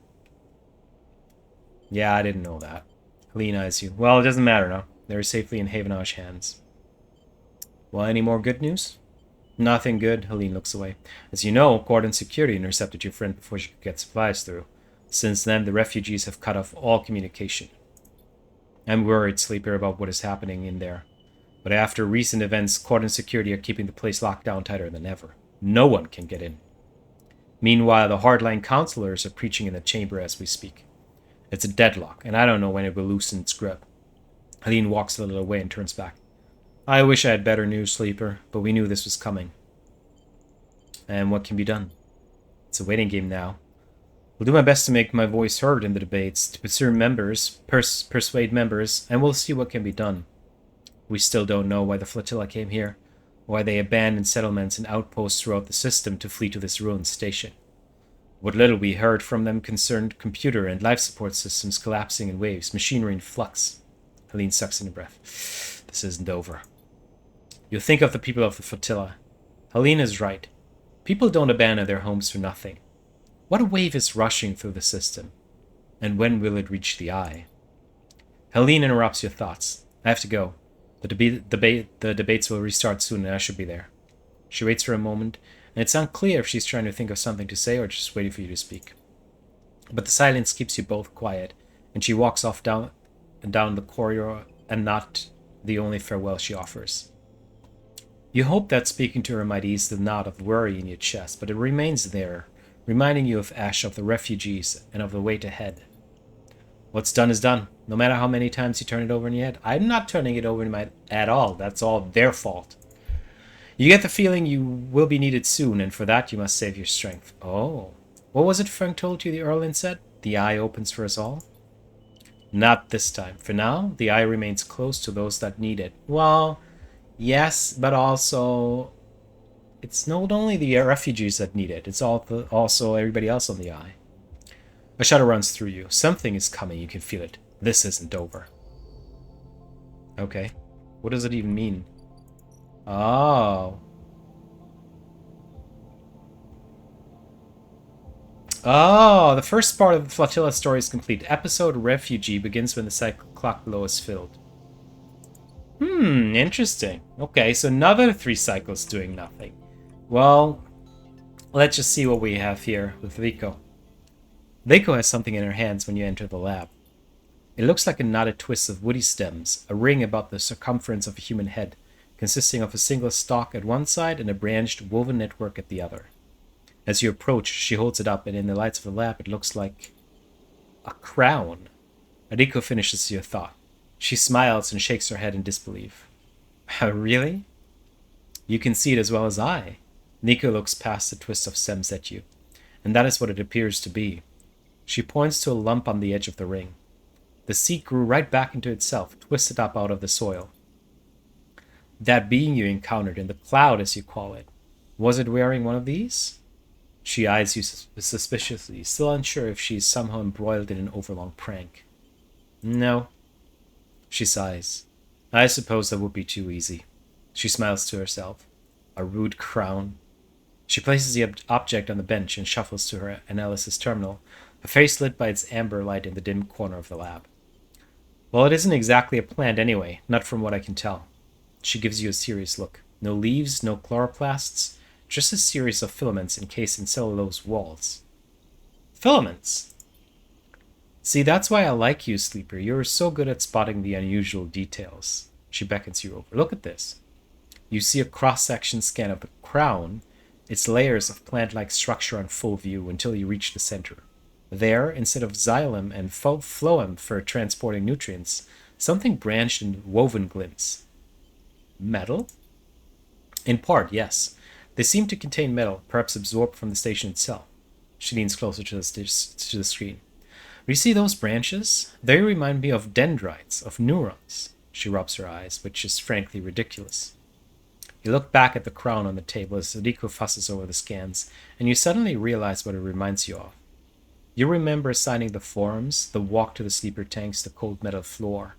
Yeah, I didn't know that. Helene eyes you. Well, it doesn't matter now. They're safely in Havenage hands. Well, any more good news? Nothing good. Helene looks away. As you know, Cordon Security intercepted your friend before she could get supplies through. Since then, the refugees have cut off all communication. I'm worried, Sleeper, about what is happening in there. But after recent events, Cordon Security are keeping the place locked down tighter than ever. No one can get in. Meanwhile, the hardline counselors are preaching in the chamber as we speak. It's a deadlock, and I don't know when it will loosen its grip. Helene walks a little away and turns back. I wish I had better news, Sleeper, but we knew this was coming. And what can be done? It's a waiting game now. I'll do my best to make my voice heard in the debates, to persuade members, and we'll see what can be done. We still don't know why the flotilla came here, why they abandoned settlements and outposts throughout the system to flee to this ruined station. What little we heard from them concerned computer and life support systems collapsing in waves, machinery in flux. Helene sucks in a breath. This isn't over. You think of the people of the flotilla. Helene is right. People don't abandon their homes for nothing. What wave is rushing through the system? And when will it reach the eye? Helene interrupts your thoughts. I have to go. The debates will restart soon and I should be there. She waits for a moment, and it's unclear if she's trying to think of something to say or just waiting for you to speak. But the silence keeps you both quiet, and she walks off down the corridor, and not the only farewell she offers. You hope that speaking to her might ease the knot of worry in your chest, but it remains there, reminding you of Ash, of the refugees, and of the wait ahead. What's done is done, no matter how many times you turn it over in your head. I'm not turning it over in my head at all. That's all their fault. You get the feeling you will be needed soon, and for that you must save your strength. Oh. What was it Frank told you the Earlin said? The eye opens for us all? Not this time. For now, the eye remains closed to those that need it. Well, yes, but also it's not only the refugees that need it. It's also everybody else on the eye. A shudder runs through you. Something is coming. You can feel it. This isn't over. Okay. What does it even mean? Oh. Oh, the first part of the flotilla story is complete. Episode Refugee begins when the cycle clock below is filled. Interesting. Okay, so another 3 cycles doing nothing. Well, let's just see what we have here with Rico. Rico has something in her hands when you enter the lab. It looks like a knotted twist of woody stems, a ring about the circumference of a human head, consisting of a single stalk at one side and a branched, woven network at the other. As you approach, she holds it up, and in the lights of the lab, it looks like a crown. Rico finishes your thought. She smiles and shakes her head in disbelief. Really? You can see it as well as I. Nico looks past the twist of stems at you, and that is what it appears to be. She points to a lump on the edge of the ring. The seed grew right back into itself, twisted up out of the soil. That being you encountered in the cloud, as you call it, was it wearing one of these? She eyes you suspiciously, still unsure if she is somehow embroiled in an overlong prank. No. She sighs. I suppose that would be too easy. She smiles to herself. A rude crown. She places the object on the bench and shuffles to her analysis terminal, her face lit by its amber light in the dim corner of the lab. Well, it isn't exactly a plant anyway, not from what I can tell. She gives you a serious look. No leaves, no chloroplasts, just a series of filaments encased in cellulose walls. Filaments? See, that's why I like you, Sleeper. You're so good at spotting the unusual details. She beckons you over. Look at this. You see a cross-section scan of the crown, its layers of plant-like structure on full view until you reach the center. There, instead of xylem and phloem for transporting nutrients, something branched and woven glints. Metal? In part, yes. They seem to contain metal, perhaps absorbed from the station itself. She leans closer to the screen. You see those branches? They remind me of dendrites, of neurons. She rubs her eyes, which is frankly ridiculous. You look back at the crown on the table as Rico fusses over the scans, and you suddenly realize what it reminds you of. You remember signing the forms, the walk to the sleeper tanks, the cold metal floor.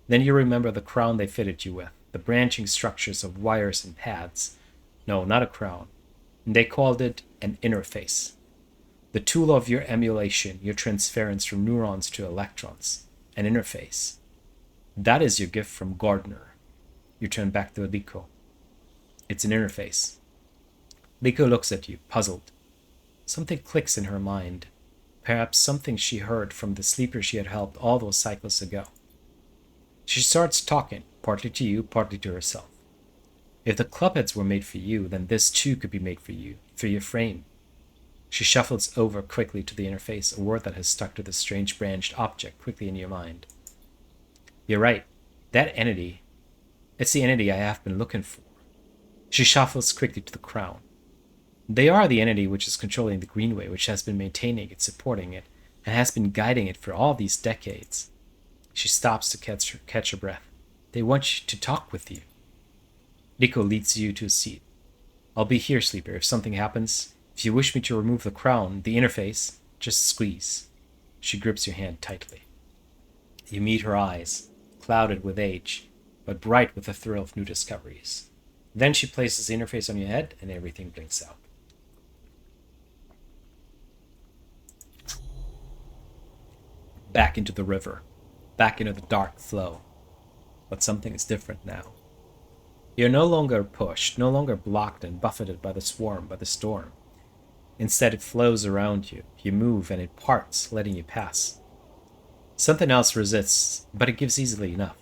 Then you remember the crown they fitted you with, the branching structures of wires and pads. No, not a crown. They called it an interface. The tool of your emulation, your transference from neurons to electrons. An interface. That is your gift from Gardner. You turn back to Liko. It's an interface. Liko looks at you, puzzled. Something clicks in her mind. Perhaps something she heard from the sleeper she had helped all those cycles ago. She starts talking, partly to you, partly to herself. If the clubheads were made for you, then this too could be made for you, for your frame. She shuffles over quickly to the interface, a word that has stuck to the strange branched object quickly in your mind. You're right. That entity, it's the entity I have been looking for. She shuffles quickly to the crown. They are the entity which is controlling the Greenway, which has been maintaining it, supporting it, and has been guiding it for all these decades. She stops to catch her breath. They want to talk with you. Liko leads you to a seat. I'll be here, Sleeper, if something happens. If you wish me to remove the crown, the interface, just squeeze. She grips your hand tightly. You meet her eyes, clouded with age, but bright with the thrill of new discoveries. Then she places the interface on your head, and everything blinks out. Back into the river, back into the dark flow. But something is different now. You're no longer pushed, no longer blocked and buffeted by the storm. Instead, it flows around you. You move, and it parts, letting you pass. Something else resists, but it gives easily enough.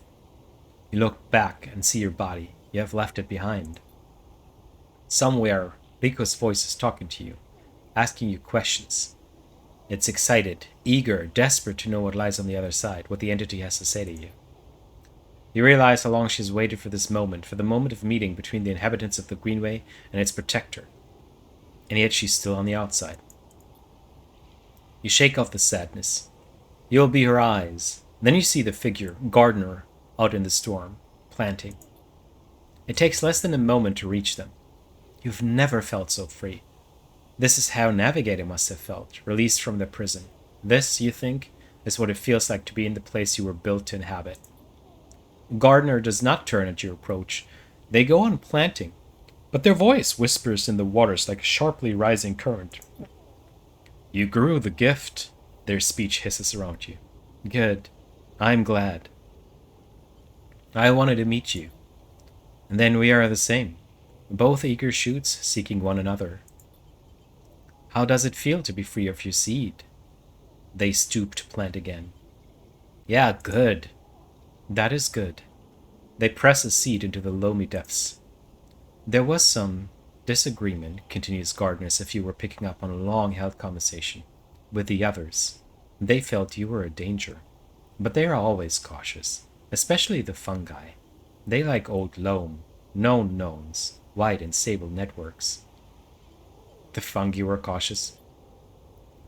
You look back and see your body. You have left it behind. Somewhere, Riko's voice is talking to you, asking you questions. It's excited, eager, desperate to know what lies on the other side, what the entity has to say to you. You realize how long she's waited for this moment, for the moment of meeting between the inhabitants of the Greenway and its protector. And yet she's still on the outside. You shake off the sadness. You'll be her eyes. Then you see the figure, Gardner, out in the storm, planting. It takes less than a moment to reach them. You've never felt so free. This is how Navigator must have felt, released from the prison. This, you think, is what it feels like to be in the place you were built to inhabit. Gardner does not turn at your approach. They go on planting, but their voice whispers in the waters like a sharply rising current. You grew the gift, their speech hisses around you. Good. I'm glad. I wanted to meet you. And then we are the same. Both eager shoots seeking one another. How does it feel to be free of your seed? They stoop to plant again. Yeah, good. That is good. They press a seed into the loamy depths. There was some disagreement, continues Gardner, as if you were picking up on a long-held conversation, with the others. They felt you were a danger. But they are always cautious, especially the fungi. They like old loam, known knowns, wide and stable networks. The fungi were cautious?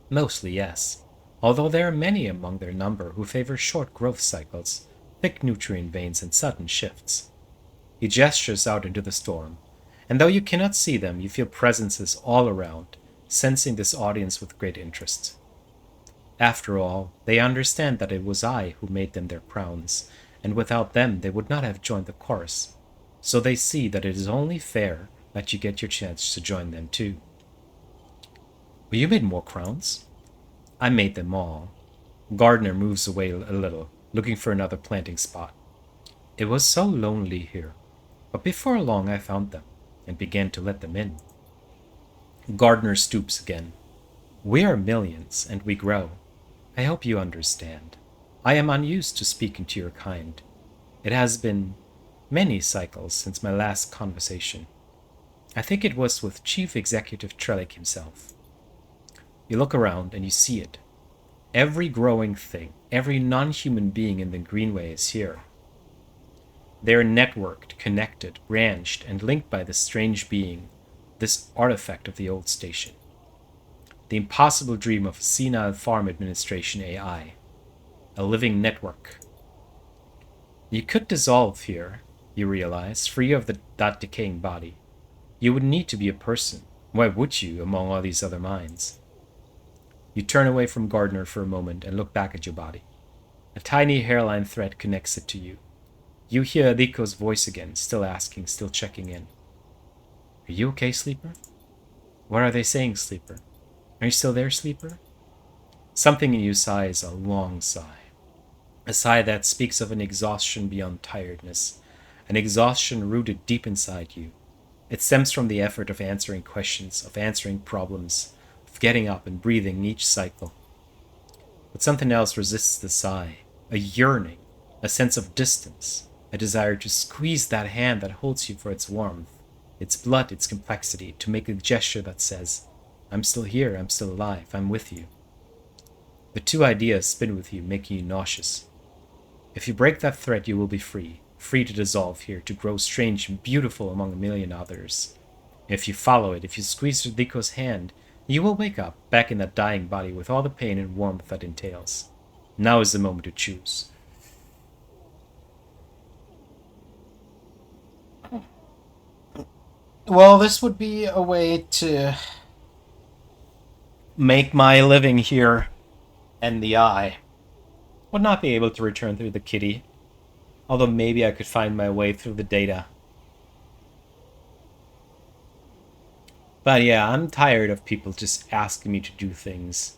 Mostly, yes, although there are many among their number who favor short growth cycles, thick nutrient veins, and sudden shifts. He gestures out into the storm, and though you cannot see them, you feel presences all around, sensing this audience with great interest. After all, they understand that it was I who made them their crowns, and without them they would not have joined the chorus. So they see that it is only fair let you get your chance to join them too. Well, you made more crowns. I made them all. Gardner moves away a little, looking for another planting spot. It was so lonely here, but before long I found them and began to let them in. Gardner stoops again. We are millions, and we grow. I hope you understand. I am unused to speaking to your kind. It has been many cycles since my last conversation. I think it was with Chief Executive Trellick himself. You look around and you see it. Every growing thing, every non-human being in the Greenway is here. They are networked, connected, branched, and linked by this strange being, this artifact of the old station. The impossible dream of a senile farm administration AI. A living network. You could dissolve here, you realize, free of that decaying body. You would need to be a person. Why would you, among all these other minds? You turn away from Gardner for a moment and look back at your body. A tiny hairline thread connects it to you. You hear Rico's voice again, still asking, still checking in. Are you okay, Sleeper? What are they saying, Sleeper? Are you still there, Sleeper? Something in you sighs a long sigh. A sigh that speaks of an exhaustion beyond tiredness, an exhaustion rooted deep inside you. It stems from the effort of answering questions, of answering problems, of getting up and breathing each cycle. But something else resists the sigh, a yearning, a sense of distance, a desire to squeeze that hand that holds you for its warmth, its blood, its complexity, to make a gesture that says, I'm still here, I'm still alive, I'm with you. The two ideas spin with you, making you nauseous. If you break that thread, you will be free, free to dissolve here, to grow strange and beautiful among a million others. If you follow it, if you squeeze Rico's hand, you will wake up, back in that dying body with all the pain and warmth that entails. Now is the moment to choose. Well, this would be a way to make my living here, and the eye would not be able to return through the kitty, although maybe I could find my way through the data. But yeah, I'm tired of people just asking me to do things.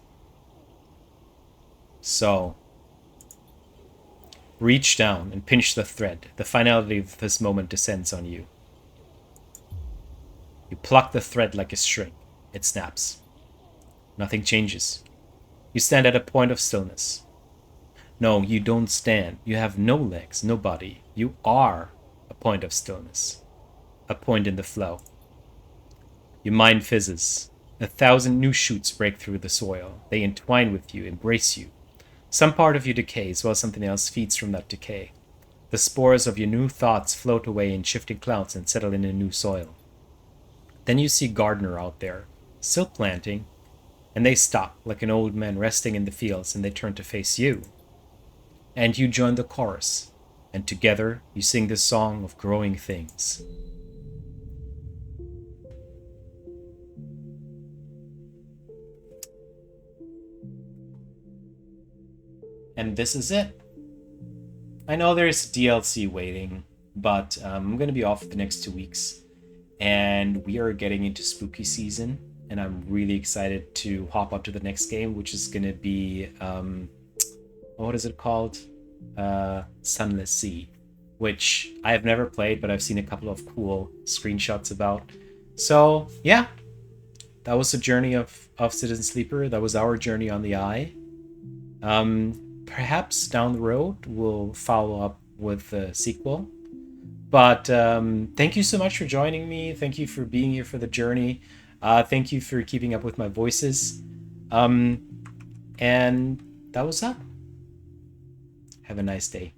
So, reach down and pinch the thread. The finality of this moment descends on you. You pluck the thread like a string. It snaps. Nothing changes. You stand at a point of stillness. No, you don't stand. You have no legs, no body. You are a point of stillness. A point in the flow. Your mind fizzes. 1,000 new shoots break through the soil. They entwine with you, embrace you. Some part of you decays while something else feeds from that decay. The spores of your new thoughts float away in shifting clouds and settle in a new soil. Then you see Gardner out there, still planting, and they stop like an old man resting in the fields, and they turn to face you. And you join the chorus, and together you sing this song of growing things. And this is it. I know there's DLC waiting, but I'm going to be off the next 2 weeks, and we are getting into spooky season, and I'm really excited to hop up to the next game, which is going to be, what is it called? Sunless Sea, which I have never played, but I've seen a couple of cool screenshots about. So, yeah, that was the journey of Citizen Sleeper. That was our journey on the Eye. Perhaps down the road we'll follow up with a sequel. But thank you so much for joining me. Thank you for being here for the journey. Thank you for keeping up with my voices. And that was that. Have a nice day.